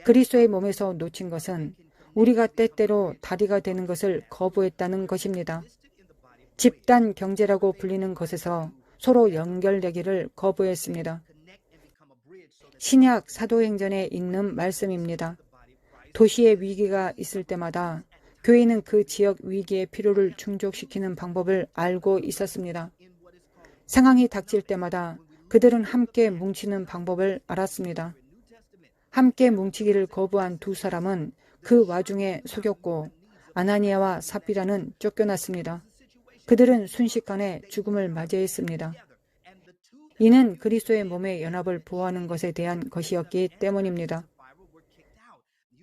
그리스도의 몸에서 놓친 것은 우리가 때때로 다리가 되는 것을 거부했다는 것입니다. 집단 경제라고 불리는 것에서 서로 연결되기를 거부했습니다. 신약 사도행전에 있는 말씀입니다. 도시의 위기가 있을 때마다 교회는 그 지역 위기의 필요를 충족시키는 방법을 알고 있었습니다. 상황이 닥칠 때마다 그들은 함께 뭉치는 방법을 알았습니다. 함께 뭉치기를 거부한 두 사람은 그 와중에 속였고 아나니아와 삽비라는 쫓겨났습니다. 그들은 순식간에 죽음을 맞이했습니다. 이는 그리스도의 몸의 연합을 보호하는 것에 대한 것이었기 때문입니다.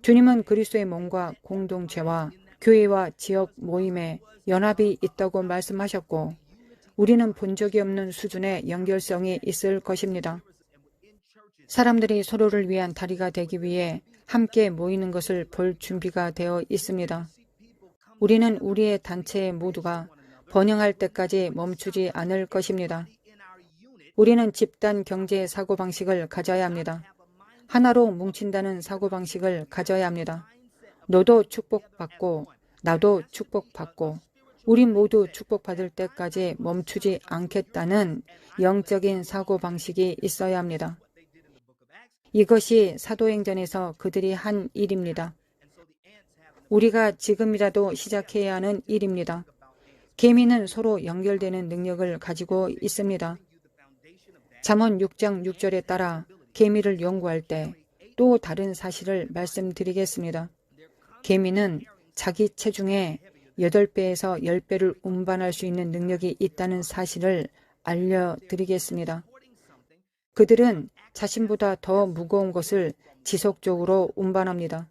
주님은 그리스도의 몸과 공동체와 교회와 지역 모임에 연합이 있다고 말씀하셨고 우리는 본 적이 없는 수준의 연결성이 있을 것입니다. 사람들이 서로를 위한 다리가 되기 위해 함께 모이는 것을 볼 준비가 되어 있습니다. 우리는 우리의 단체 모두가 번영할 때까지 멈추지 않을 것입니다. 우리는 집단 경제 사고방식을 가져야 합니다. 하나로 뭉친다는 사고방식을 가져야 합니다. 너도 축복받고 나도 축복받고 우리 모두 축복받을 때까지 멈추지 않겠다는 영적인 사고방식이 있어야 합니다. 이것이 사도행전에서 그들이 한 일입니다. 우리가 지금이라도 시작해야 하는 일입니다. 개미는 서로 연결되는 능력을 가지고 있습니다. 잠언 6장 6절에 따라 개미를 연구할 때 또 다른 사실을 말씀드리겠습니다. 개미는 자기 체중의 8배에서 10배를 운반할 수 있는 능력이 있다는 사실을 알려드리겠습니다. 그들은 자신보다 더 무거운 것을 지속적으로 운반합니다.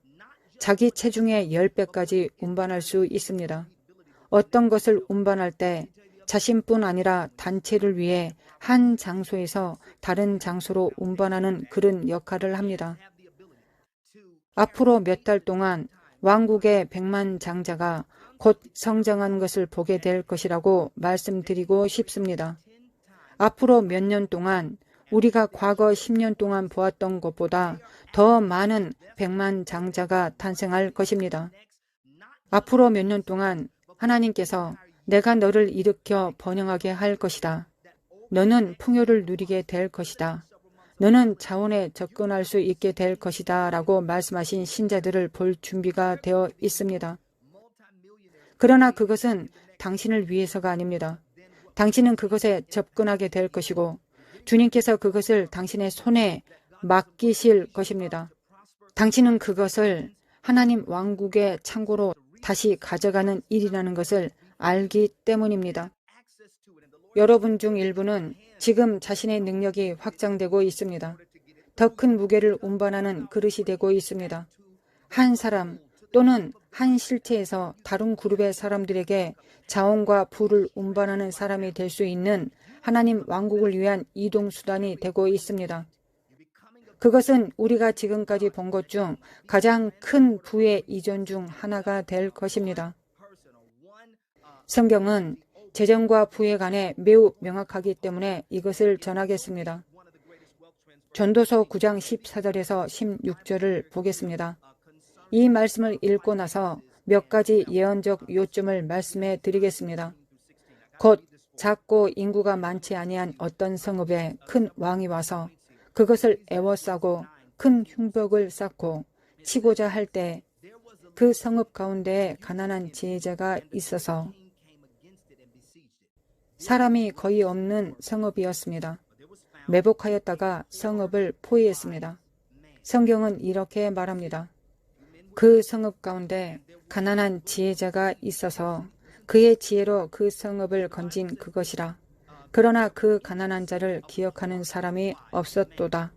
자기 체중의 10배까지 운반할 수 있습니다. 어떤 것을 운반할 때 자신뿐 아니라 단체를 위해 한 장소에서 다른 장소로 운반하는 그런 역할을 합니다. 앞으로 몇 달 동안 왕국의 100만 장자가 곧 성장하는 것을 보게 될 것이라고 말씀드리고 싶습니다. 앞으로 몇 년 동안 우리가 과거 10년 동안 보았던 것보다 더 많은 백만장자가 탄생할 것입니다. 앞으로 몇 년 동안 하나님께서 내가 너를 일으켜 번영하게 할 것이다. 너는 풍요를 누리게 될 것이다. 너는 자원에 접근할 수 있게 될 것이다 라고 말씀하신 신자들을 볼 준비가 되어 있습니다. 그러나 그것은 당신을 위해서가 아닙니다. 당신은 그것에 접근하게 될 것이고 주님께서 그것을 당신의 손에 맡기실 것입니다. 당신은 그것을 하나님 왕국의 창고로 다시 가져가는 일이라는 것을 알기 때문입니다. 여러분 중 일부는 지금 자신의 능력이 확장되고 있습니다. 더 큰 무게를 운반하는 그릇이 되고 있습니다. 한 사람 또는 한 실체에서 다른 그룹의 사람들에게 자원과 부를 운반하는 사람이 될 수 있는 하나님 왕국을 위한 이동수단이 되고 있습니다. 그것은 우리가 지금까지 본 것 중 가장 큰 부의 이전 중 하나가 될 것입니다. 성경은 재정과 부에 관해 매우 명확하기 때문에 이것을 전하겠습니다. 전도서 9장 14절에서 16절을 보겠습니다. 이 말씀을 읽고 나서 몇 가지 예언적 요점을 말씀해 드리겠습니다. 곧 작고 인구가 많지 아니한 어떤 성읍에 큰 왕이 와서 그것을 애워싸고 큰 흉벽을 쌓고 치고자 할 때 그 성읍 가운데에 가난한 지혜자가 있어서 사람이 거의 없는 성읍이었습니다. 매복하였다가 성읍을 포위했습니다. 성경은 이렇게 말합니다. 그 성읍 가운데 가난한 지혜자가 있어서 그의 지혜로 그 성읍을 건진 그것이라. 그러나 그 가난한 자를 기억하는 사람이 없었도다.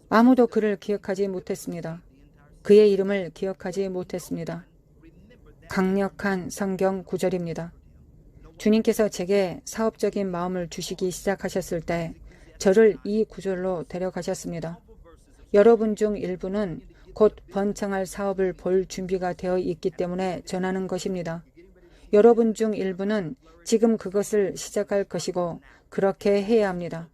아무도 그를 기억하지 못했습니다. 그의 이름을 기억하지 못했습니다. 강력한 성경 구절입니다. 주님께서 제게 사업적인 마음을 주시기 시작하셨을 때 저를 이 구절로 데려가셨습니다. 여러분 중 일부는 곧 번창할 사업을 볼 준비가 되어 있기 때문에 전하는 것입니다. 여러분 중 일부는 지금 그것을 시작할 것이고 그렇게 해야 합니다.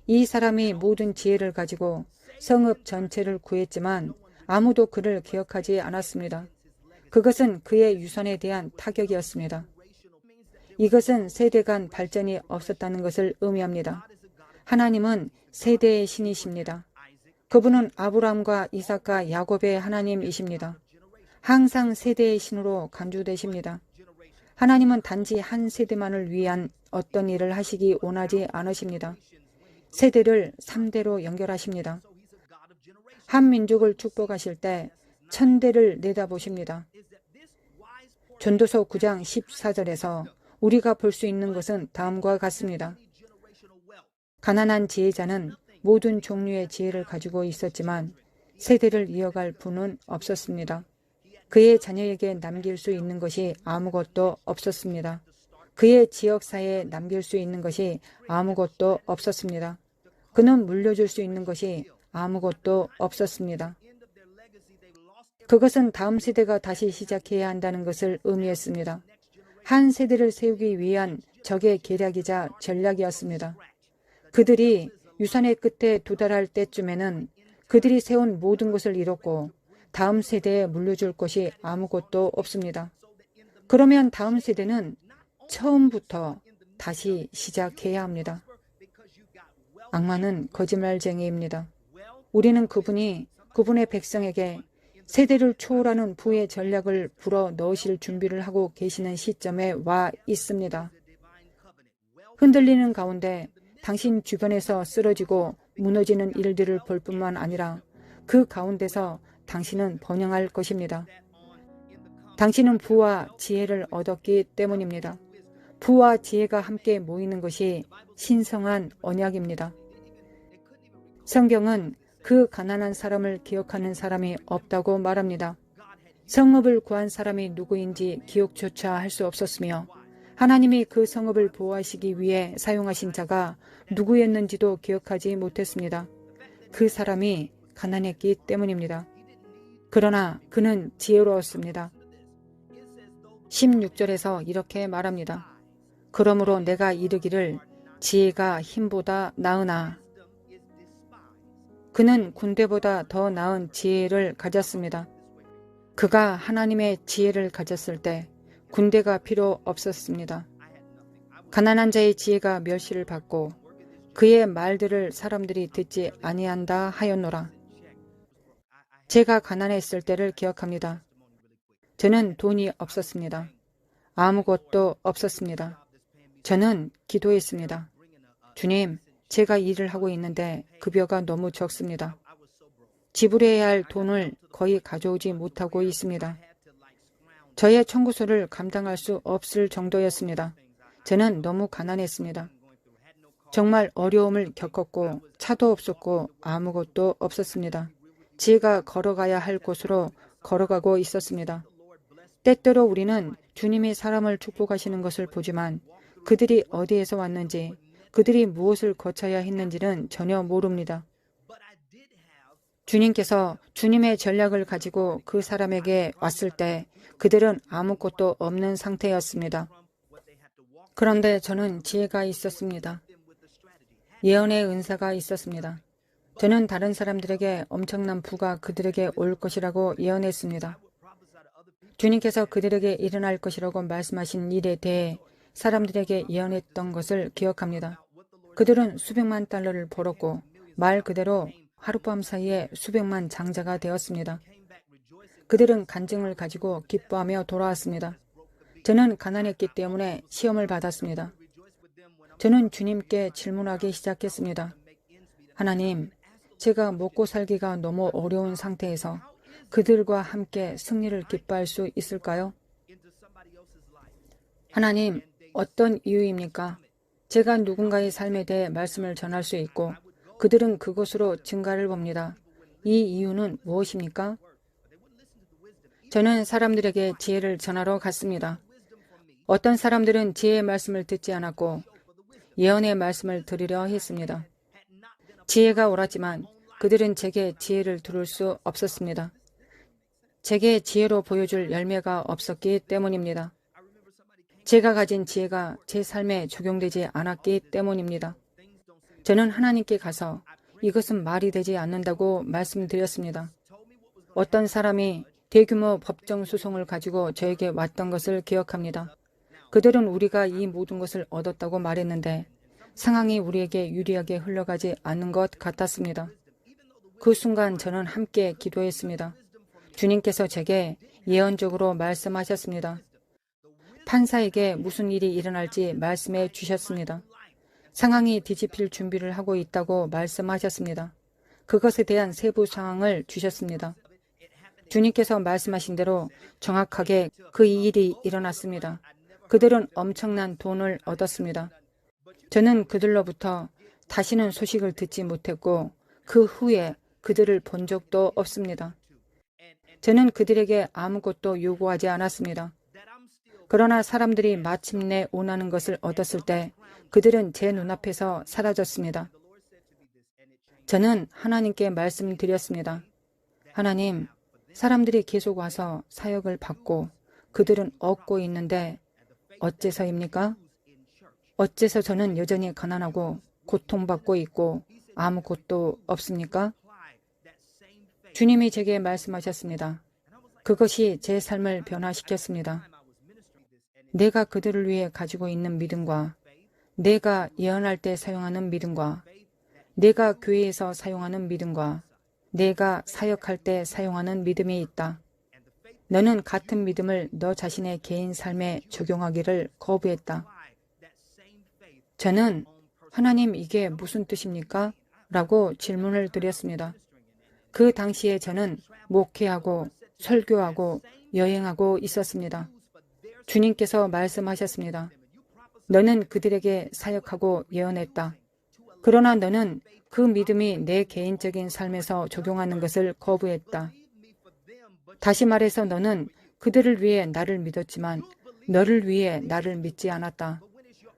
이 사람이 모든 지혜를 가지고 성읍 전체를 구했지만 아무도 그를 기억하지 않았습니다. 그것은 그의 유산에 대한 타격이었습니다. 이것은 세대 간 발전이 없었다는 것을 의미합니다. 하나님은 세대의 신이십니다. 그분은 아브라함과 이삭과 야곱의 하나님이십니다. 항상 세대의 신으로 간주되십니다. 하나님은 단지 한 세대만을 위한 어떤 일을 하시기 원하지 않으십니다. 세대를 3대로 연결하십니다. 한 민족을 축복하실 때 1000대를 내다보십니다. 전도서 9장 14절에서 우리가 볼 수 있는 것은 다음과 같습니다. 가난한 지혜자는 모든 종류의 지혜를 가지고 있었지만 세대를 이어갈 분은 없었습니다. 그의 자녀에게 남길 수 있는 것이 아무것도 없었습니다. 그의 지역사회에 남길 수 있는 것이 아무것도 없었습니다. 그는 물려줄 수 있는 것이 아무것도 없었습니다. 그것은 다음 세대가 다시 시작해야 한다는 것을 의미했습니다. 한 세대를 세우기 위한 적의 계략이자 전략이었습니다. 그들이 유산의 끝에 도달할 때쯤에는 그들이 세운 모든 것을 잃었고 다음 세대에 물려줄 것이 아무것도 없습니다. 그러면 다음 세대는 처음부터 다시 시작해야 합니다. 악마는 거짓말쟁이입니다. 우리는 그분의 백성에게 세대를 초월하는 부의 전략을 불어 넣으실 준비를 하고 계시는 시점에 와 있습니다. 흔들리는 가운데 당신 주변에서 쓰러지고 무너지는 일들을 볼 뿐만 아니라 그 가운데서 당신은 번영할 것입니다. 당신은 부와 지혜를 얻었기 때문입니다. 부와 지혜가 함께 모이는 것이 신성한 언약입니다. 성경은 그 가난한 사람을 기억하는 사람이 없다고 말합니다. 성읍을 구한 사람이 누구인지 기억조차 할 수 없었으며 하나님이 그 성읍을 보호하시기 위해 사용하신 자가 누구였는지도 기억하지 못했습니다. 그 사람이 가난했기 때문입니다. 그러나 그는 지혜로웠습니다. 16절에서 이렇게 말합니다. 그러므로 내가 이르기를 지혜가 힘보다 나으나 그는 군대보다 더 나은 지혜를 가졌습니다. 그가 하나님의 지혜를 가졌을 때 군대가 필요 없었습니다. 가난한 자의 지혜가 멸시를 받고 그의 말들을 사람들이 듣지 아니한다 하였노라. 제가 가난했을 때를 기억합니다. 저는 돈이 없었습니다. 아무것도 없었습니다. 저는 기도했습니다. 주님, 제가 일을 하고 있는데 급여가 너무 적습니다. 지불해야 할 돈을 거의 가져오지 못하고 있습니다. 저의 청구서를 감당할 수 없을 정도였습니다. 저는 너무 가난했습니다. 정말 어려움을 겪었고 차도 없었고 아무것도 없었습니다. 제가 걸어가야 할 곳으로 걸어가고 있었습니다. 때때로 우리는 주님이 사람을 축복하시는 것을 보지만 그들이 어디에서 왔는지, 그들이 무엇을 거쳐야 했는지는 전혀 모릅니다. 주님께서 주님의 전략을 가지고 그 사람에게 왔을 때 그들은 아무것도 없는 상태였습니다. 그런데 저는 지혜가 있었습니다. 예언의 은사가 있었습니다. 저는 다른 사람들에게 엄청난 부가 그들에게 올 것이라고 예언했습니다. 주님께서 그들에게 일어날 것이라고 말씀하신 일에 대해 사람들에게 예언했던 것을 기억합니다. 그들은 수백만 달러를 벌었고 말 그대로 하룻밤 사이에 수백만 장자가 되었습니다. 그들은 간증을 가지고 기뻐하며 돌아왔습니다. 저는 가난했기 때문에 시험을 받았습니다. 저는 주님께 질문하기 시작했습니다. 하나님, 제가 먹고 살기가 너무 어려운 상태에서 그들과 함께 승리를 기뻐할 수 있을까요? 하나님, 어떤 이유입니까? 제가 누군가의 삶에 대해 말씀을 전할 수 있고 그들은 그것으로 증가를 봅니다. 이 이유는 무엇입니까? 저는 사람들에게 지혜를 전하러 갔습니다. 어떤 사람들은 지혜의 말씀을 듣지 않았고 예언의 말씀을 들으려 했습니다. 지혜가 옳았지만 그들은 제게 지혜를 들을 수 없었습니다. 제게 지혜로 보여줄 열매가 없었기 때문입니다. 제가 가진 지혜가 제 삶에 적용되지 않았기 때문입니다. 저는 하나님께 가서 이것은 말이 되지 않는다고 말씀드렸습니다. 어떤 사람이 대규모 법정 소송을 가지고 저에게 왔던 것을 기억합니다. 그들은 우리가 이 모든 것을 얻었다고 말했는데 상황이 우리에게 유리하게 흘러가지 않는 것 같았습니다. 그 순간 저는 함께 기도했습니다. 주님께서 제게 예언적으로 말씀하셨습니다. 판사에게 무슨 일이 일어날지 말씀해 주셨습니다. 상황이 뒤집힐 준비를 하고 있다고 말씀하셨습니다. 그것에 대한 세부 상황을 주셨습니다. 주님께서 말씀하신 대로 정확하게 그 일이 일어났습니다. 그들은 엄청난 돈을 얻었습니다. 저는 그들로부터 다시는 소식을 듣지 못했고 그 후에 그들을 본 적도 없습니다. 저는 그들에게 아무것도 요구하지 않았습니다. 그러나 사람들이 마침내 원하는 것을 얻었을 때 그들은 제 눈앞에서 사라졌습니다. 저는 하나님께 말씀드렸습니다. 하나님, 사람들이 계속 와서 사역을 받고 그들은 얻고 있는데 어째서입니까? 어째서 저는 여전히 가난하고 고통받고 있고 아무것도 없습니까? 주님이 제게 말씀하셨습니다. 그것이 제 삶을 변화시켰습니다. 내가 그들을 위해 가지고 있는 믿음과 내가 예언할 때 사용하는 믿음과 내가 교회에서 사용하는 믿음과 내가 사역할 때 사용하는 믿음이 있다. 너는 같은 믿음을 너 자신의 개인 삶에 적용하기를 거부했다. 저는 하나님 이게 무슨 뜻입니까? 라고 질문을 드렸습니다. 그 당시에 저는 목회하고 설교하고 여행하고 있었습니다. 주님께서 말씀하셨습니다. 너는 그들에게 사역하고 예언했다. 그러나 너는 그 믿음이 내 개인적인 삶에서 적용하는 것을 거부했다. 다시 말해서 너는 그들을 위해 나를 믿었지만 너를 위해 나를 믿지 않았다.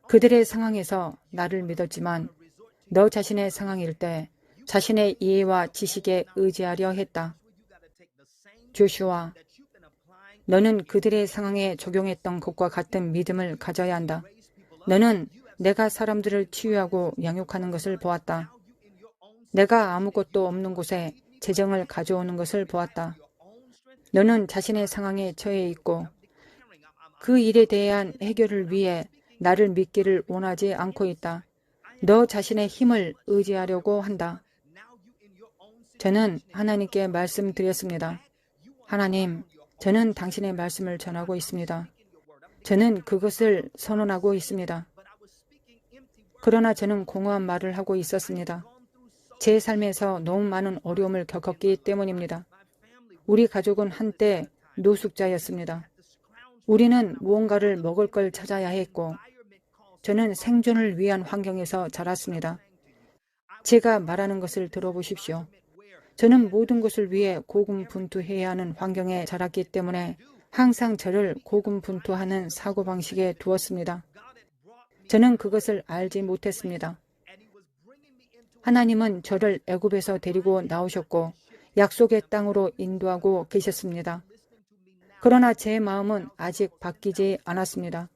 그들의 상황에서 나를 믿었지만 너 자신의 상황일 때 자신의 이해와 지식에 의지하려 했다. 조슈아, 너는 그들의 상황에 적용했던 것과 같은 믿음을 가져야 한다. 너는 내가 사람들을 치유하고 양육하는 것을 보았다. 내가 아무것도 없는 곳에 재정을 가져오는 것을 보았다. 너는 자신의 상황에 처해 있고 그 일에 대한 해결을 위해 나를 믿기를 원하지 않고 있다. 너 자신의 힘을 의지하려고 한다. 저는 하나님께 말씀드렸습니다. 하나님, 저는 당신의 말씀을 전하고 있습니다. 저는 그것을 선언하고 있습니다. 그러나 저는 공허한 말을 하고 있었습니다. 제 삶에서 너무 많은 어려움을 겪었기 때문입니다. 우리 가족은 한때 노숙자였습니다. 우리는 무언가를 먹을 걸 찾아야 했고, 저는 생존을 위한 환경에서 자랐습니다. 제가 말하는 것을 들어보십시오. 저는 모든 것을 위해 고군분투해야 하는 환경에 자랐기 때문에 항상 저를 고군분투하는 사고방식에 두었습니다. 저는 그것을 알지 못했습니다. 하나님은 저를 애굽에서 데리고 나오셨고 약속의 땅으로 인도하고 계셨습니다. 그러나 제 마음은 아직 바뀌지 않았습니다.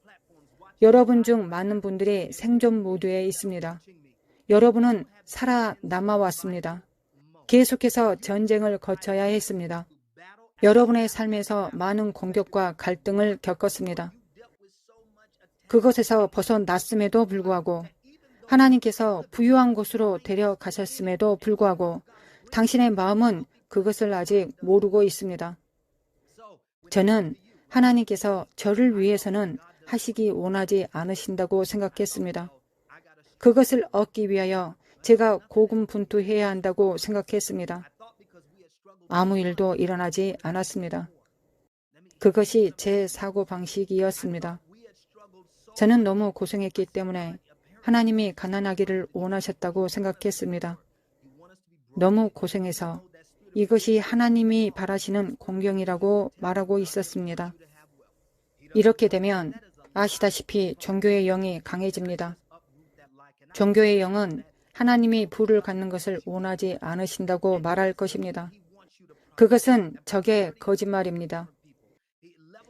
여러분 중 많은 분들이 생존 모드에 있습니다. 여러분은 살아남아 왔습니다. 계속해서 전쟁을 거쳐야 했습니다. 여러분의 삶에서 많은 공격과 갈등을 겪었습니다. 그것에서 벗어났음에도 불구하고 하나님께서 부유한 곳으로 데려가셨음에도 불구하고 당신의 마음은 그것을 아직 모르고 있습니다. 저는 하나님께서 저를 위해서는 하시기 원하지 않으신다고 생각했습니다. 그것을 얻기 위하여 제가 고군분투해야 한다고 생각했습니다. 아무 일도 일어나지 않았습니다. 그것이 제 사고방식이었습니다. 저는 너무 고생했기 때문에 하나님이 가난하기를 원하셨다고 생각했습니다. 너무 고생해서 이것이 하나님이 바라시는 공경이라고 말하고 있었습니다. 이렇게 되면 아시다시피 종교의 영이 강해집니다. 종교의 영은 하나님이 부를 갖는 것을 원하지 않으신다고 말할 것입니다. 그것은 적의 거짓말입니다.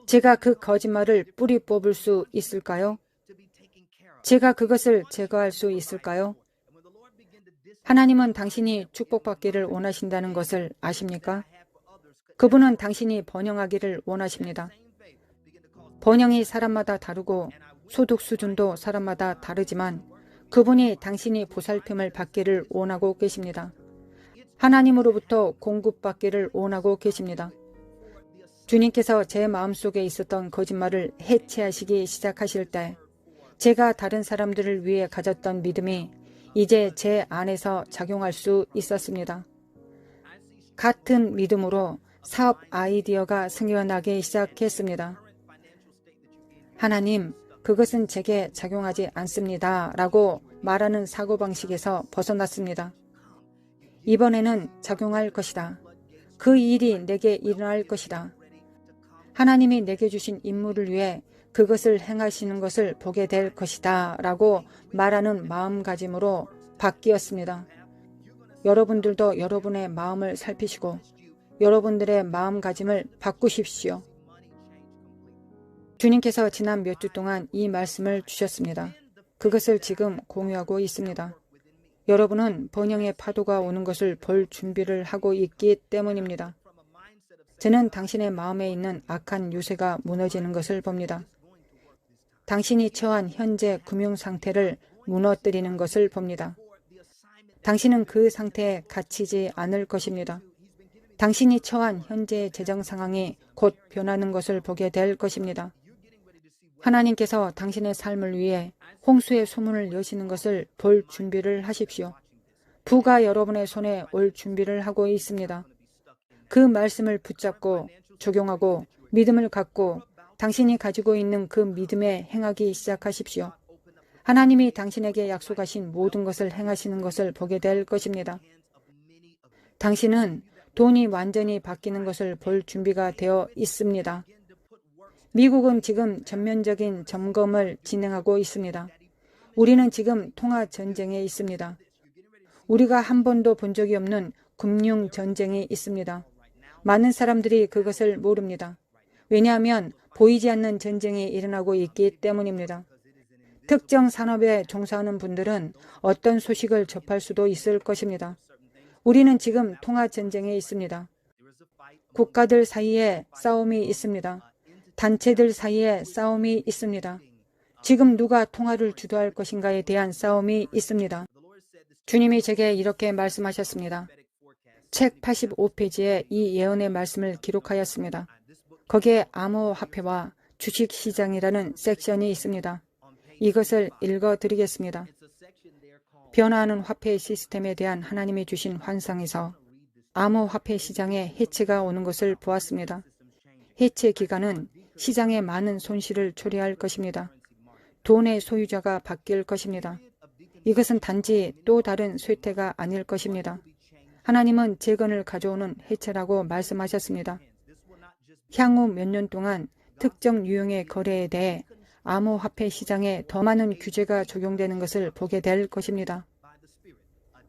제가 그 거짓말을 뿌리 뽑을 수 있을까요? 제가 그것을 제거할 수 있을까요? 하나님은 당신이 축복받기를 원하신다는 것을 아십니까? 그분은 당신이 번영하기를 원하십니다. 번영이 사람마다 다르고 소득 수준도 사람마다 다르지만 그분이 당신이 보살핌을 받기를 원하고 계십니다. 하나님으로부터 공급받기를 원하고 계십니다. 주님께서 제 마음속에 있었던 거짓말을 해체하시기 시작하실 때 제가 다른 사람들을 위해 가졌던 믿음이 이제 제 안에서 작용할 수 있었습니다. 같은 믿음으로 사업 아이디어가 생겨나기 시작했습니다. 하나님, 그것은 제게 작용하지 않습니다. 라고 말하는 사고방식에서 벗어났습니다. 이번에는 작용할 것이다. 그 일이 내게 일어날 것이다. 하나님이 내게 주신 임무를 위해 그것을 행하시는 것을 보게 될 것이다. 라고 말하는 마음가짐으로 바뀌었습니다. 여러분들도 여러분의 마음을 살피시고 여러분들의 마음가짐을 바꾸십시오. 주님께서 지난 몇 주 동안 이 말씀을 주셨습니다. 그것을 지금 공유하고 있습니다. 여러분은 번영의 파도가 오는 것을 볼 준비를 하고 있기 때문입니다. 저는 당신의 마음에 있는 악한 유세가 무너지는 것을 봅니다. 당신이 처한 현재 금융 상태를 무너뜨리는 것을 봅니다. 당신은 그 상태에 갇히지 않을 것입니다. 당신이 처한 현재의 재정 상황이 곧 변하는 것을 보게 될 것입니다. 하나님께서 당신의 삶을 위해 홍수의 소문을 여시는 것을 볼 준비를 하십시오. 부가 여러분의 손에 올 준비를 하고 있습니다. 그 말씀을 붙잡고 적용하고 믿음을 갖고 당신이 가지고 있는 그 믿음에 행하기 시작하십시오. 하나님이 당신에게 약속하신 모든 것을 행하시는 것을 보게 될 것입니다. 당신은 돈이 완전히 바뀌는 것을 볼 준비가 되어 있습니다. 미국은 지금 전면적인 점검을 진행하고 있습니다. 우리는 지금 통화 전쟁에 있습니다. 우리가 한 번도 본 적이 없는 금융 전쟁이 있습니다. 많은 사람들이 그것을 모릅니다. 왜냐하면 보이지 않는 전쟁이 일어나고 있기 때문입니다. 특정 산업에 종사하는 분들은 어떤 소식을 접할 수도 있을 것입니다. 우리는 지금 통화 전쟁에 있습니다. 국가들 사이에 싸움이 있습니다. 단체들 사이에 싸움이 있습니다. 지금 누가 통화를 주도할 것인가에 대한 싸움이 있습니다. 주님이 제게 이렇게 말씀하셨습니다. 책 85페이지에 이 예언의 말씀을 기록하였습니다. 거기에 암호화폐와 주식시장이라는 섹션이 있습니다. 이것을 읽어드리겠습니다. 변화하는 화폐 시스템에 대한 하나님이 주신 환상에서 암호화폐 시장에 해체가 오는 것을 보았습니다. 해체 기간은 시장에 많은 손실을 초래할 것입니다. 돈의 소유자가 바뀔 것입니다. 이것은 단지 또 다른 쇠퇴가 아닐 것입니다. 하나님은 재건을 가져오는 해체라고 말씀하셨습니다. 향후 몇 년 동안 특정 유형의 거래에 대해 암호화폐 시장에 더 많은 규제가 적용되는 것을 보게 될 것입니다.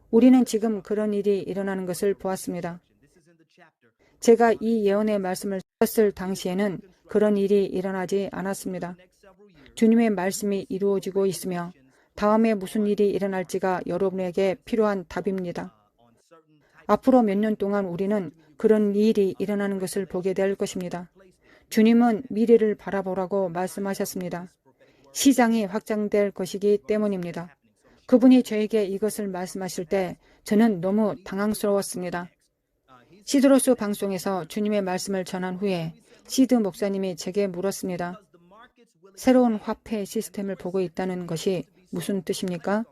우리는 지금 그런 일이 일어나는 것을 보았습니다. 제가 이 예언의 말씀을 썼을 당시에는 그런 일이 일어나지 않았습니다. 주님의 말씀이 이루어지고 있으며 다음에 무슨 일이 일어날지가 여러분에게 필요한 답입니다. 앞으로 몇 년 동안 우리는 그런 일이 일어나는 것을 보게 될 것입니다. 주님은 미래를 바라보라고 말씀하셨습니다. 시장이 확장될 것이기 때문입니다. 그분이 저에게 이것을 말씀하실 때 저는 너무 당황스러웠습니다. 시드로스 방송에서 주님의 말씀을 전한 후에 시드 목사님이 제게 물었습니다. 새로운 화폐 시스템을 보고 있다는 것이 무슨 뜻입니까?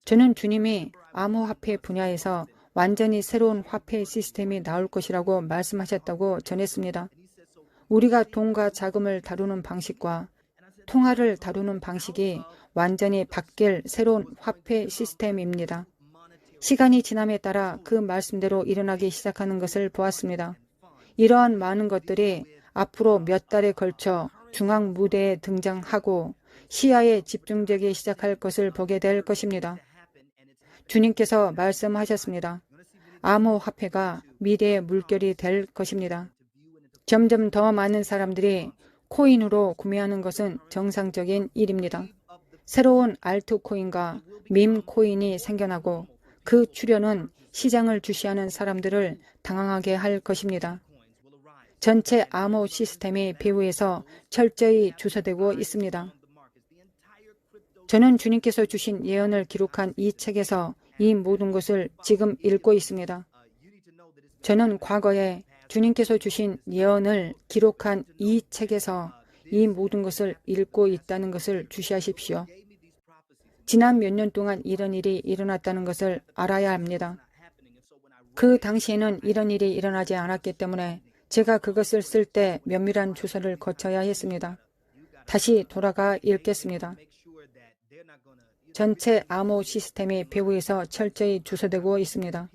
저는 주님이 암호화폐 분야에서 완전히 새로운 화폐 시스템이 나올 것이라고 말씀하셨다고 전했습니다. 우리가 돈과 자금을 다루는 방식과 통화를 다루는 방식이 완전히 바뀔 새로운 화폐 시스템입니다. 시간이 지남에 따라 그 말씀대로 일어나기 시작하는 것을 보았습니다. 이러한 많은 것들이 앞으로 몇 달에 걸쳐 중앙 무대에 등장하고 시야에 집중되기 시작할 것을 보게 될 것입니다. 주님께서 말씀하셨습니다. 암호화폐가 미래의 물결이 될 것입니다. 점점 더 많은 사람들이 코인으로 구매하는 것은 정상적인 일입니다. 새로운 알트코인과 밈코인이 생겨나고 그 출현은 시장을 주시하는 사람들을 당황하게 할 것입니다. 전체 암호 시스템이 배후에서 철저히 주소되고 있습니다. 저는 주님께서 주신 예언을 기록한 이 책에서 이 모든 것을 지금 읽고 있습니다. 저는 과거에 주님께서 주신 예언을 기록한 이 책에서 이 모든 것을 읽고 있다는 것을 주시하십시오. 지난 몇 년 동안 이런 일이 일어났다는 것을 알아야 합니다. 그 당시에는 이런 일이 일어나지 않았기 때문에 제가 그것을 쓸 때 면밀한 조사를 거쳐야 했습니다. 다시 돌아가 읽겠습니다. 전체 암호 시스템이 배후에서 철저히 주소되고 있습니다.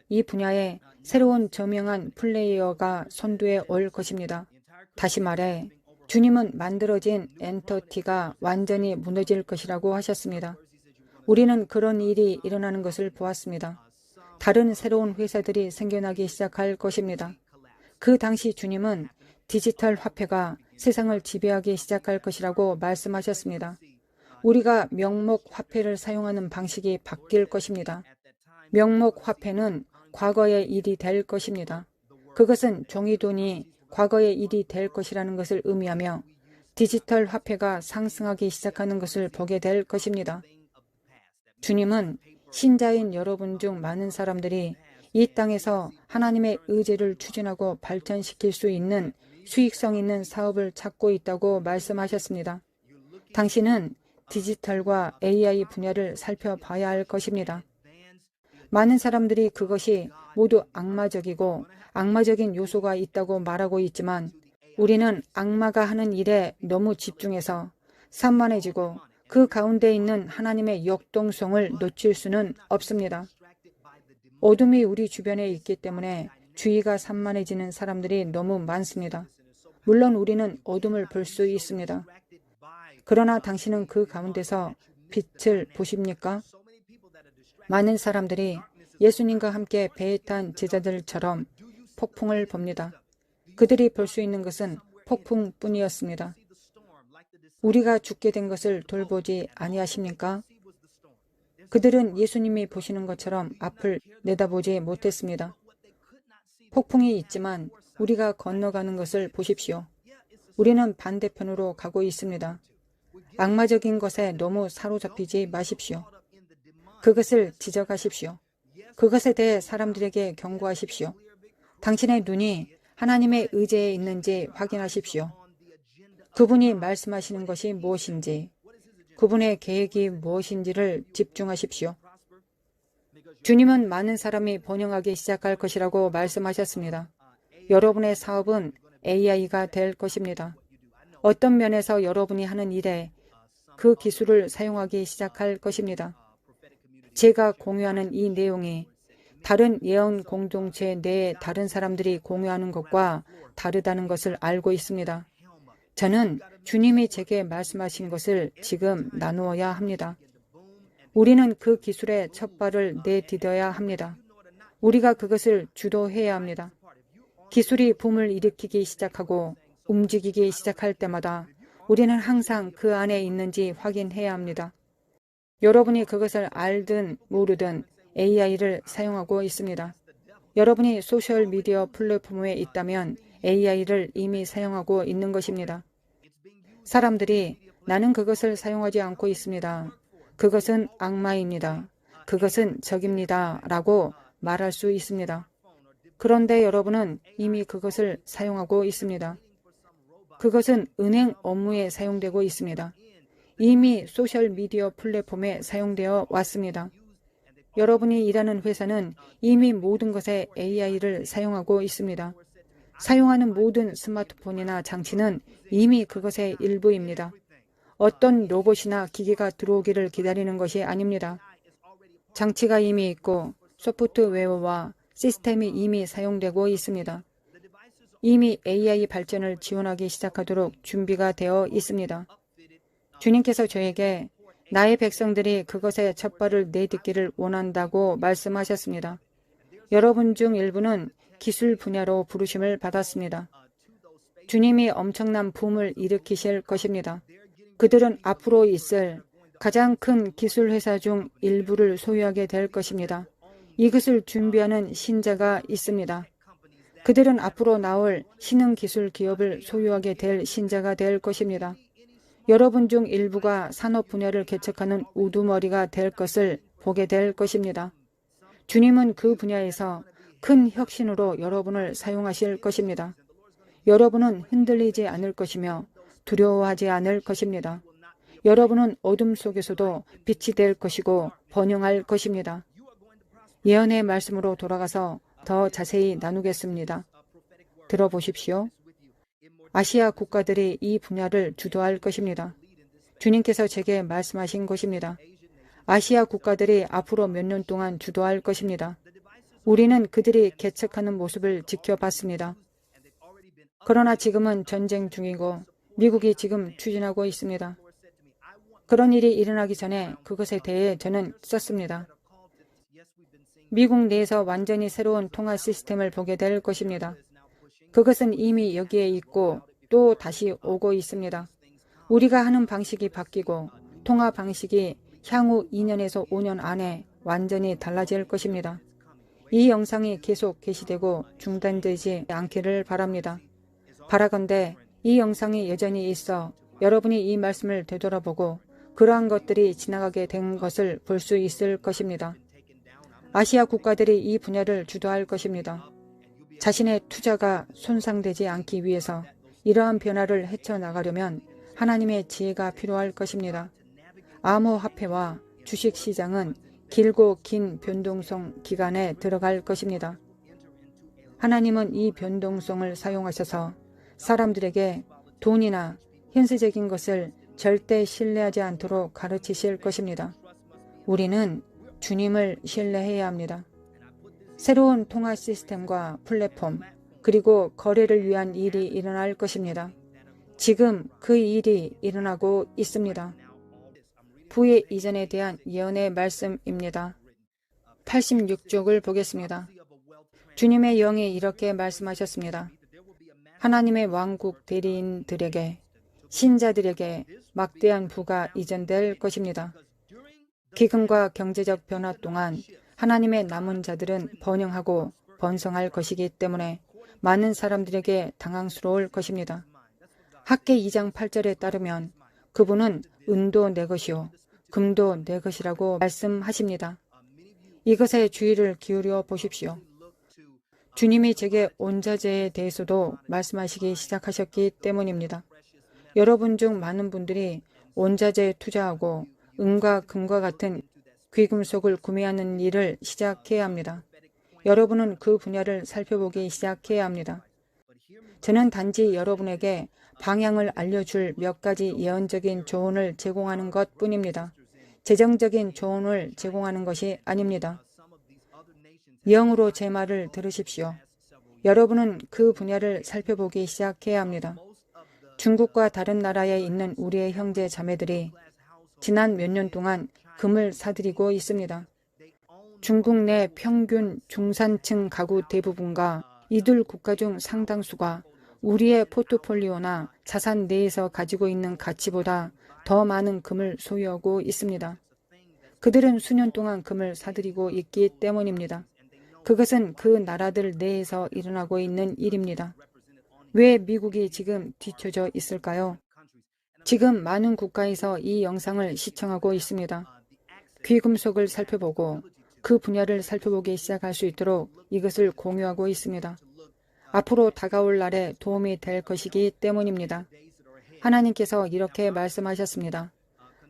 이 분야에 새로운 저명한 플레이어가 선두에 올 것입니다. 다시 말해 주님은 만들어진 엔터티가 완전히 무너질 것이라고 하셨습니다. 우리는 그런 일이 일어나는 것을 보았습니다. 다른 새로운 회사들이 생겨나기 시작할 것입니다. 그 당시 주님은 디지털 화폐가 세상을 지배하기 시작할 것이라고 말씀하셨습니다. 우리가 명목 화폐를 사용하는 방식이 바뀔 것입니다. 명목 화폐는 과거의 일이 될 것입니다. 그것은 종이돈이 과거의 일이 될 것이라는 것을 의미하며 디지털 화폐가 상승하기 시작하는 것을 보게 될 것입니다. 주님은 신자인 여러분 중 많은 사람들이 이 땅에서 하나님의 의지를 추진하고 발전시킬 수 있는 수익성 있는 사업을 찾고 있다고 말씀하셨습니다. 당신은 디지털과 AI 분야를 살펴봐야 할 것입니다. 많은 사람들이 그것이 모두 악마적이고 악마적인 요소가 있다고 말하고 있지만 우리는 악마가 하는 일에 너무 집중해서 산만해지고 그 가운데 있는 하나님의 역동성을 놓칠 수는 없습니다. 어둠이 우리 주변에 있기 때문에 주의가 산만해지는 사람들이 너무 많습니다. 물론 우리는 어둠을 볼 수 있습니다. 그러나 당신은 그 가운데서 빛을 보십니까? 많은 사람들이 예수님과 함께 배에 탄 제자들처럼 폭풍을 봅니다. 그들이 볼 수 있는 것은 폭풍뿐이었습니다. 우리가 죽게 된 것을 돌보지 아니하십니까? 그들은 예수님이 보시는 것처럼 앞을 내다보지 못했습니다. 폭풍이 있지만 우리가 건너가는 것을 보십시오. 우리는 반대편으로 가고 있습니다. 악마적인 것에 너무 사로잡히지 마십시오. 그것을 지적하십시오. 그것에 대해 사람들에게 경고하십시오. 당신의 눈이 하나님의 의지에 있는지 확인하십시오. 그분이 말씀하시는 것이 무엇인지, 그분의 계획이 무엇인지를 집중하십시오. 주님은 많은 사람이 번영하기 시작할 것이라고 말씀하셨습니다. 여러분의 사업은 AI가 될 것입니다. 어떤 면에서 여러분이 하는 일에 그 기술을 사용하기 시작할 것입니다. 제가 공유하는 이 내용이 다른 예언 공동체 내에 다른 사람들이 공유하는 것과 다르다는 것을 알고 있습니다. 저는 주님이 제게 말씀하신 것을 지금 나누어야 합니다. 우리는 그 기술의 첫 발을 내디뎌야 합니다. 우리가 그것을 주도해야 합니다. 기술이 붐을 일으키기 시작하고 움직이기 시작할 때마다 우리는 항상 그 안에 있는지 확인해야 합니다. 여러분이 그것을 알든 모르든 AI를 사용하고 있습니다. 여러분이 소셜미디어 플랫폼에 있다면 AI를 이미 사용하고 있는 것입니다. 사람들이 나는 그것을 사용하지 않고 있습니다. 그것은 악마입니다. 그것은 적입니다. 라고 말할 수 있습니다. 그런데 여러분은 이미 그것을 사용하고 있습니다. 그것은 은행 업무에 사용되고 있습니다. 이미 소셜미디어 플랫폼에 사용되어 왔습니다. 여러분이 일하는 회사는 이미 모든 것에 AI를 사용하고 있습니다. 사용하는 모든 스마트폰이나 장치는 이미 그것의 일부입니다. 어떤 로봇이나 기계가 들어오기를 기다리는 것이 아닙니다. 장치가 이미 있고 소프트웨어와 시스템이 이미 사용되고 있습니다. 이미 AI 발전을 지원하기 시작하도록 준비가 되어 있습니다. 주님께서 저에게 나의 백성들이 그것에 첫 발을 내딛기를 원한다고 말씀하셨습니다. 여러분 중 일부는 기술 분야로 부르심을 받았습니다. 주님이 엄청난 붐을 일으키실 것입니다. 그들은 앞으로 있을 가장 큰 기술 회사 중 일부를 소유하게 될 것입니다. 이것을 준비하는 신자가 있습니다. 그들은 앞으로 나올 신흥기술 기업을 소유하게 될 신자가 될 것입니다. 여러분 중 일부가 산업 분야를 개척하는 우두머리가 될 것을 보게 될 것입니다. 주님은 그 분야에서 큰 혁신으로 여러분을 사용하실 것입니다. 여러분은 흔들리지 않을 것이며 두려워하지 않을 것입니다. 여러분은 어둠 속에서도 빛이 될 것이고 번영할 것입니다. 예언의 말씀으로 돌아가서 더 자세히 나누겠습니다. 들어보십시오. 아시아 국가들이 이 분야를 주도할 것입니다. 주님께서 제게 말씀하신 것입니다. 아시아 국가들이 앞으로 몇 년 동안 주도할 것입니다. 우리는 그들이 개척하는 모습을 지켜봤습니다. 그러나 지금은 전쟁 중이고 미국이 지금 추진하고 있습니다. 그런 일이 일어나기 전에 그것에 대해 저는 썼습니다. 미국 내에서 완전히 새로운 통화 시스템을 보게 될 것입니다. 그것은 이미 여기에 있고 또 다시 오고 있습니다. 우리가 하는 방식이 바뀌고 통화 방식이 향후 2년에서 5년 안에 완전히 달라질 것입니다. 이 영상이 계속 게시되고 중단되지 않기를 바랍니다. 바라건대 이 영상이 여전히 있어 여러분이 이 말씀을 되돌아보고 그러한 것들이 지나가게 된 것을 볼 수 있을 것입니다. 아시아 국가들이 이 분야를 주도할 것입니다. 자신의 투자가 손상되지 않기 위해서 이러한 변화를 헤쳐나가려면 하나님의 지혜가 필요할 것입니다. 암호화폐와 주식시장은 길고 긴 변동성 기간에 들어갈 것입니다. 하나님은 이 변동성을 사용하셔서 사람들에게 돈이나 현세적인 것을 절대 신뢰하지 않도록 가르치실 것입니다. 우리는 주님을 신뢰해야 합니다. 새로운 통화 시스템과 플랫폼, 그리고 거래를 위한 일이 일어날 것입니다. 지금 그 일이 일어나고 있습니다. 부의 이전에 대한 예언의 말씀입니다. 86쪽을 보겠습니다. 주님의 영이 이렇게 말씀하셨습니다. 하나님의 왕국 대리인들에게 신자들에게 막대한 부가 이전될 것입니다. 기근과 경제적 변화 동안 하나님의 남은 자들은 번영하고 번성할 것이기 때문에 많은 사람들에게 당황스러울 것입니다. 학개 2장 8절에 따르면 그분은 은도 내 것이요 금도 내 것이라고 말씀하십니다. 이것에 주의를 기울여 보십시오. 주님이 제게 온자재에 대해서도 말씀하시기 시작하셨기 때문입니다. 여러분 중 많은 분들이 온자재에 투자하고 은과 금과 같은 귀금속을 구매하는 일을 시작해야 합니다. 여러분은 그 분야를 살펴보기 시작해야 합니다. 저는 단지 여러분에게 방향을 알려줄 몇 가지 예언적인 조언을 제공하는 것 뿐입니다. 재정적인 조언을 제공하는 것이 아닙니다. 영으로 제 말을 들으십시오. 여러분은 그 분야를 살펴보기 시작해야 합니다. 중국과 다른 나라에 있는 우리의 형제 자매들이 지난 몇 년 동안 금을 사들이고 있습니다. 중국 내 평균 중산층 가구 대부분과 이들 국가 중 상당수가 우리의 포트폴리오나 자산 내에서 가지고 있는 가치보다 더 많은 금을 소유하고 있습니다. 그들은 수년 동안 금을 사들이고 있기 때문입니다. 그것은 그 나라들 내에서 일어나고 있는 일입니다. 왜 미국이 지금 뒤처져 있을까요? 지금 많은 국가에서 이 영상을 시청하고 있습니다. 귀금속을 살펴보고 그 분야를 살펴보기 시작할 수 있도록 이것을 공유하고 있습니다. 앞으로 다가올 날에 도움이 될 것이기 때문입니다. 하나님께서 이렇게 말씀하셨습니다.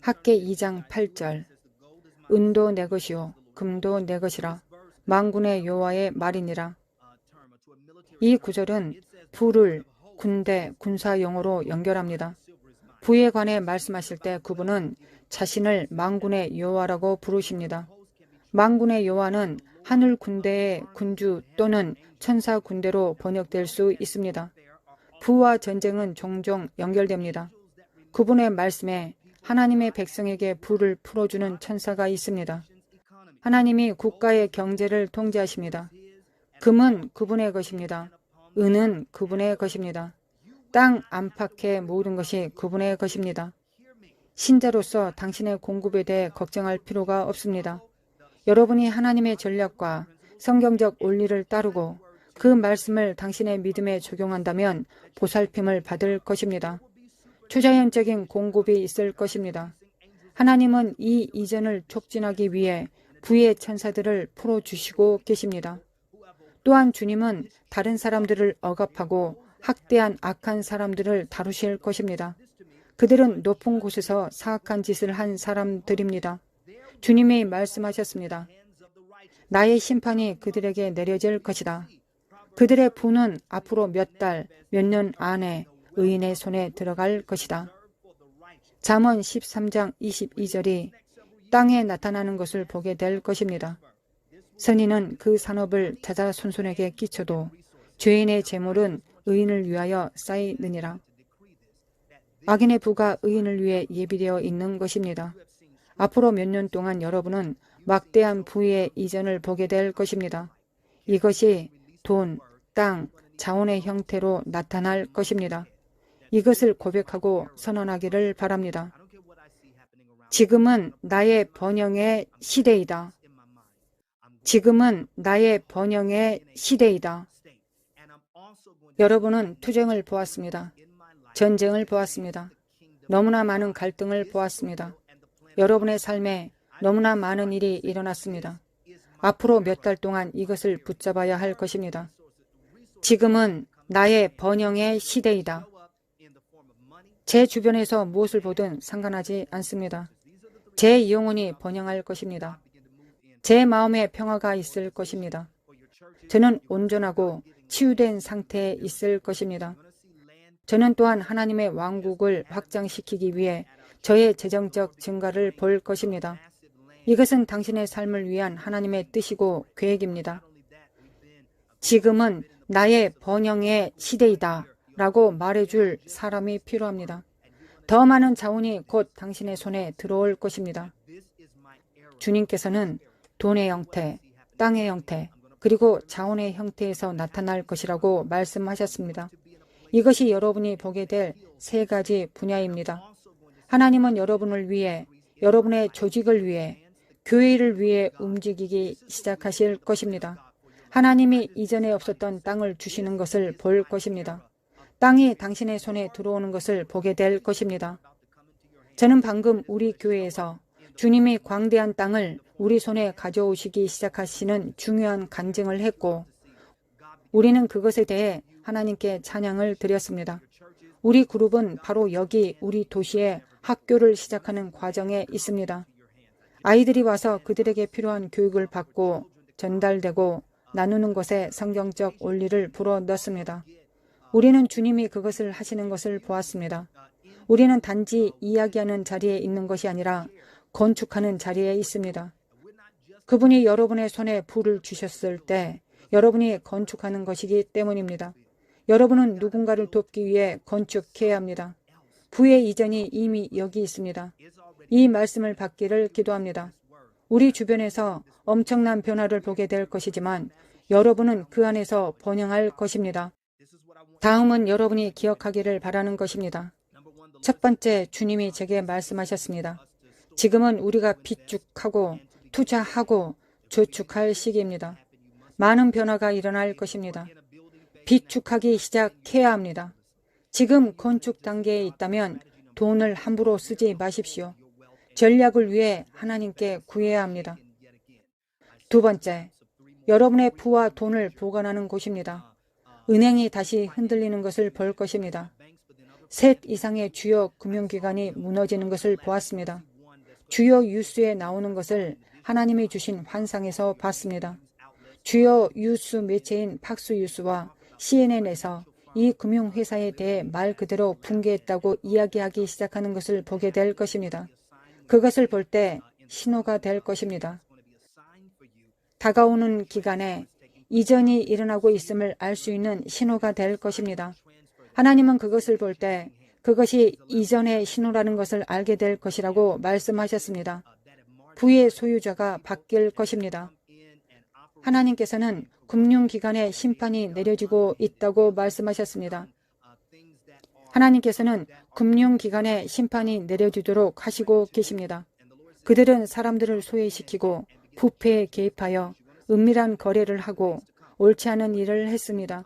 학개 2장 8절 은도 내 것이요 금도 내 것이라 만군의 여호와의 말이니라. 이 구절은 부를 군대, 군사 용어로 연결합니다. 부에 관해 말씀하실 때 그분은 자신을 만군의 여호와라고 부르십니다. 만군의 여호와는 하늘 군대의 군주 또는 천사 군대로 번역될 수 있습니다. 부와 전쟁은 종종 연결됩니다. 그분의 말씀에 하나님의 백성에게 부를 풀어주는 천사가 있습니다. 하나님이 국가의 경제를 통제하십니다. 금은 그분의 것입니다. 은은 그분의 것입니다. 땅 안팎의 모든 것이 그분의 것입니다. 신자로서 당신의 공급에 대해 걱정할 필요가 없습니다. 여러분이 하나님의 전략과 성경적 원리를 따르고 그 말씀을 당신의 믿음에 적용한다면 보살핌을 받을 것입니다. 초자연적인 공급이 있을 것입니다. 하나님은 이 이전을 촉진하기 위해 부의 천사들을 풀어주시고 계십니다. 또한 주님은 다른 사람들을 억압하고 학대한 악한 사람들을 다루실 것입니다. 그들은 높은 곳에서 사악한 짓을 한 사람들입니다. 주님이 말씀하셨습니다. 나의 심판이 그들에게 내려질 것이다. 그들의 부는 앞으로 몇 달, 몇 년 안에 의인의 손에 들어갈 것이다. 잠언 13장 22절이 땅에 나타나는 것을 보게 될 것입니다. 선인은 그 산업을 자자손손에게 끼쳐도 죄인의 재물은 의인을 위하여 쌓이느니라. 악인의 부가 의인을 위해 예비되어 있는 것입니다. 앞으로 몇 년 동안 여러분은 막대한 부의 이전을 보게 될 것입니다. 이것이 돈, 땅, 자원의 형태로 나타날 것입니다. 이것을 고백하고 선언하기를 바랍니다. 지금은 나의 번영의 시대이다. 지금은 나의 번영의 시대이다. 여러분은 투쟁을 보았습니다. 전쟁을 보았습니다. 너무나 많은 갈등을 보았습니다. 여러분의 삶에 너무나 많은 일이 일어났습니다. 앞으로 몇 달 동안 이것을 붙잡아야 할 것입니다. 지금은 나의 번영의 시대이다. 제 주변에서 무엇을 보든 상관하지 않습니다. 제 영혼이 번영할 것입니다. 제 마음에 평화가 있을 것입니다. 저는 온전하고 치유된 상태에 있을 것입니다. 저는 또한 하나님의 왕국을 확장시키기 위해 저의 재정적 증가를 볼 것입니다. 이것은 당신의 삶을 위한 하나님의 뜻이고 계획입니다. 지금은 나의 번영의 시대이다 라고 말해줄 사람이 필요합니다. 더 많은 자원이 곧 당신의 손에 들어올 것입니다. 주님께서는 돈의 형태, 땅의 형태, 그리고 자원의 형태에서 나타날 것이라고 말씀하셨습니다. 이것이 여러분이 보게 될 세 가지 분야입니다. 하나님은 여러분을 위해, 여러분의 조직을 위해, 교회를 위해 움직이기 시작하실 것입니다. 하나님이 이전에 없었던 땅을 주시는 것을 볼 것입니다. 땅이 당신의 손에 들어오는 것을 보게 될 것입니다. 저는 방금 우리 교회에서 주님이 광대한 땅을 우리 손에 가져오시기 시작하시는 중요한 간증을 했고, 우리는 그것에 대해 하나님께 찬양을 드렸습니다. 우리 그룹은 바로 여기 우리 도시에 학교를 시작하는 과정에 있습니다. 아이들이 와서 그들에게 필요한 교육을 받고 전달되고 나누는 것에 성경적 원리를 불어넣습니다. 우리는 주님이 그것을 하시는 것을 보았습니다. 우리는 단지 이야기하는 자리에 있는 것이 아니라 건축하는 자리에 있습니다. 그분이 여러분의 손에 불을 주셨을 때 여러분이 건축하는 것이기 때문입니다. 여러분은 누군가를 돕기 위해 건축해야 합니다. 부의 이전이 이미 여기 있습니다. 이 말씀을 받기를 기도합니다. 우리 주변에서 엄청난 변화를 보게 될 것이지만 여러분은 그 안에서 번영할 것입니다. 다음은 여러분이 기억하기를 바라는 것입니다. 첫 번째, 주님이 제게 말씀하셨습니다. 지금은 우리가 비축하고 투자하고 저축할 시기입니다. 많은 변화가 일어날 것입니다. 비축하기 시작해야 합니다. 지금 건축 단계에 있다면 돈을 함부로 쓰지 마십시오. 전략을 위해 하나님께 구해야 합니다. 두 번째, 여러분의 부와 돈을 보관하는 곳입니다. 은행이 다시 흔들리는 것을 볼 것입니다. 셋 이상의 주요 금융기관이 무너지는 것을 보았습니다. 주요 뉴스에 나오는 것을 하나님이 주신 환상에서 봤습니다. 주요 뉴스 매체인 팍스뉴스와 CNN에서 이 금융회사에 대해 말 그대로 붕괴했다고 이야기하기 시작하는 것을 보게 될 것입니다. 그것을 볼 때 신호가 될 것입니다. 다가오는 기간에 이전이 일어나고 있음을 알 수 있는 신호가 될 것입니다. 하나님은 그것을 볼 때 그것이 이전의 신호라는 것을 알게 될 것이라고 말씀하셨습니다. 부의 소유자가 바뀔 것입니다. 하나님께서는 금융기관에 심판이 내려지고 있다고 말씀하셨습니다. 하나님께서는 금융기관에 심판이 내려지도록 하시고 계십니다. 그들은 사람들을 소외시키고 부패에 개입하여 은밀한 거래를 하고 옳지 않은 일을 했습니다.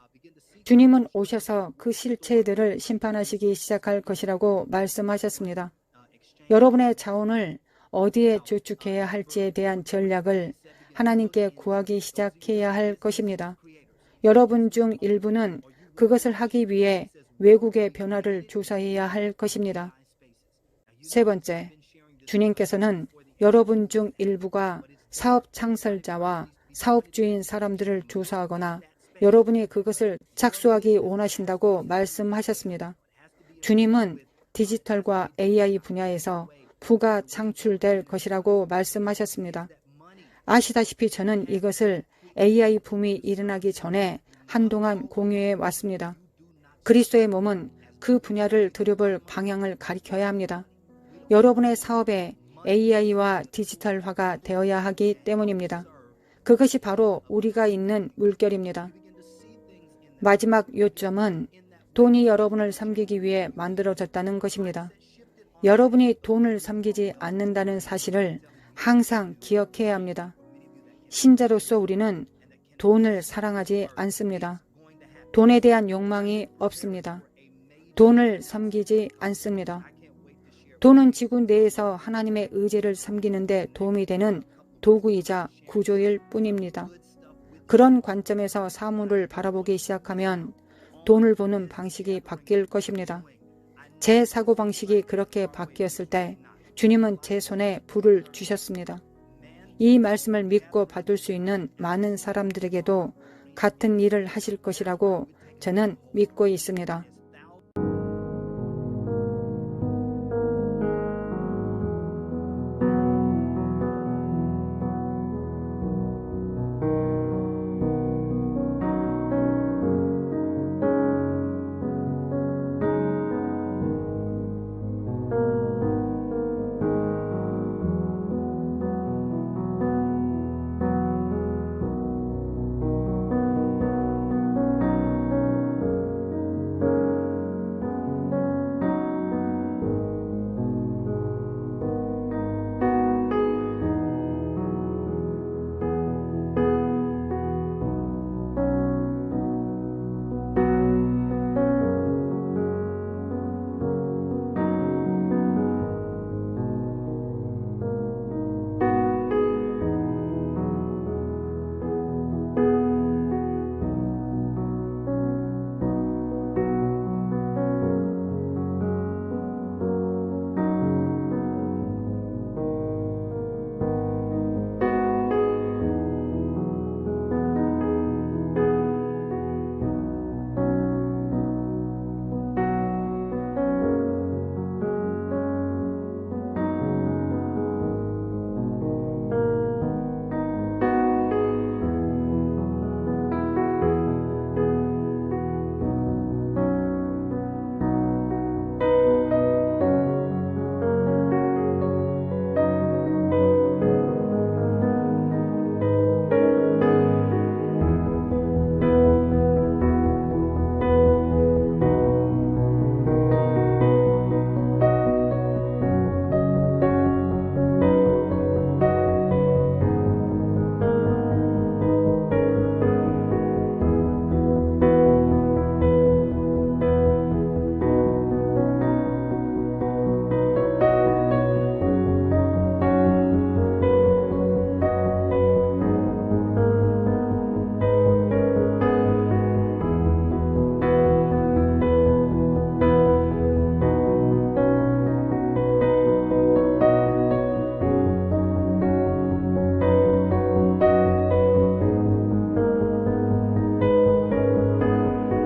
주님은 오셔서 그 실체들을 심판하시기 시작할 것이라고 말씀하셨습니다. 여러분의 자원을 어디에 저축해야 할지에 대한 전략을 하나님께 구하기 시작해야 할 것입니다. 여러분 중 일부는 그것을 하기 위해 외국의 변화를 조사해야 할 것입니다. 세 번째, 주님께서는 여러분 중 일부가 사업 창설자와 사업주인 사람들을 조사하거나 여러분이 그것을 착수하기 원하신다고 말씀하셨습니다. 주님은 디지털과 AI 분야에서 부가 창출될 것이라고 말씀하셨습니다. 아시다시피 저는 이것을 AI 붐이 일어나기 전에 한동안 공유해 왔습니다. 그리스도의 몸은 그 분야를 들여볼 방향을 가리켜야 합니다. 여러분의 사업에 AI와 디지털화가 되어야 하기 때문입니다. 그것이 바로 우리가 있는 물결입니다. 마지막 요점은 돈이 여러분을 섬기기 위해 만들어졌다는 것입니다. 여러분이 돈을 섬기지 않는다는 사실을 항상 기억해야 합니다. 신자로서 우리는 돈을 사랑하지 않습니다. 돈에 대한 욕망이 없습니다. 돈을 섬기지 않습니다. 돈은 지구 내에서 하나님의 의지를 섬기는 데 도움이 되는 도구이자 구조일 뿐입니다. 그런 관점에서 사물을 바라보기 시작하면 돈을 보는 방식이 바뀔 것입니다. 제 사고방식이 그렇게 바뀌었을 때 주님은 제 손에 불을 주셨습니다. 이 말씀을 믿고 받을 수 있는 많은 사람들에게도 같은 일을 하실 것이라고 저는 믿고 있습니다.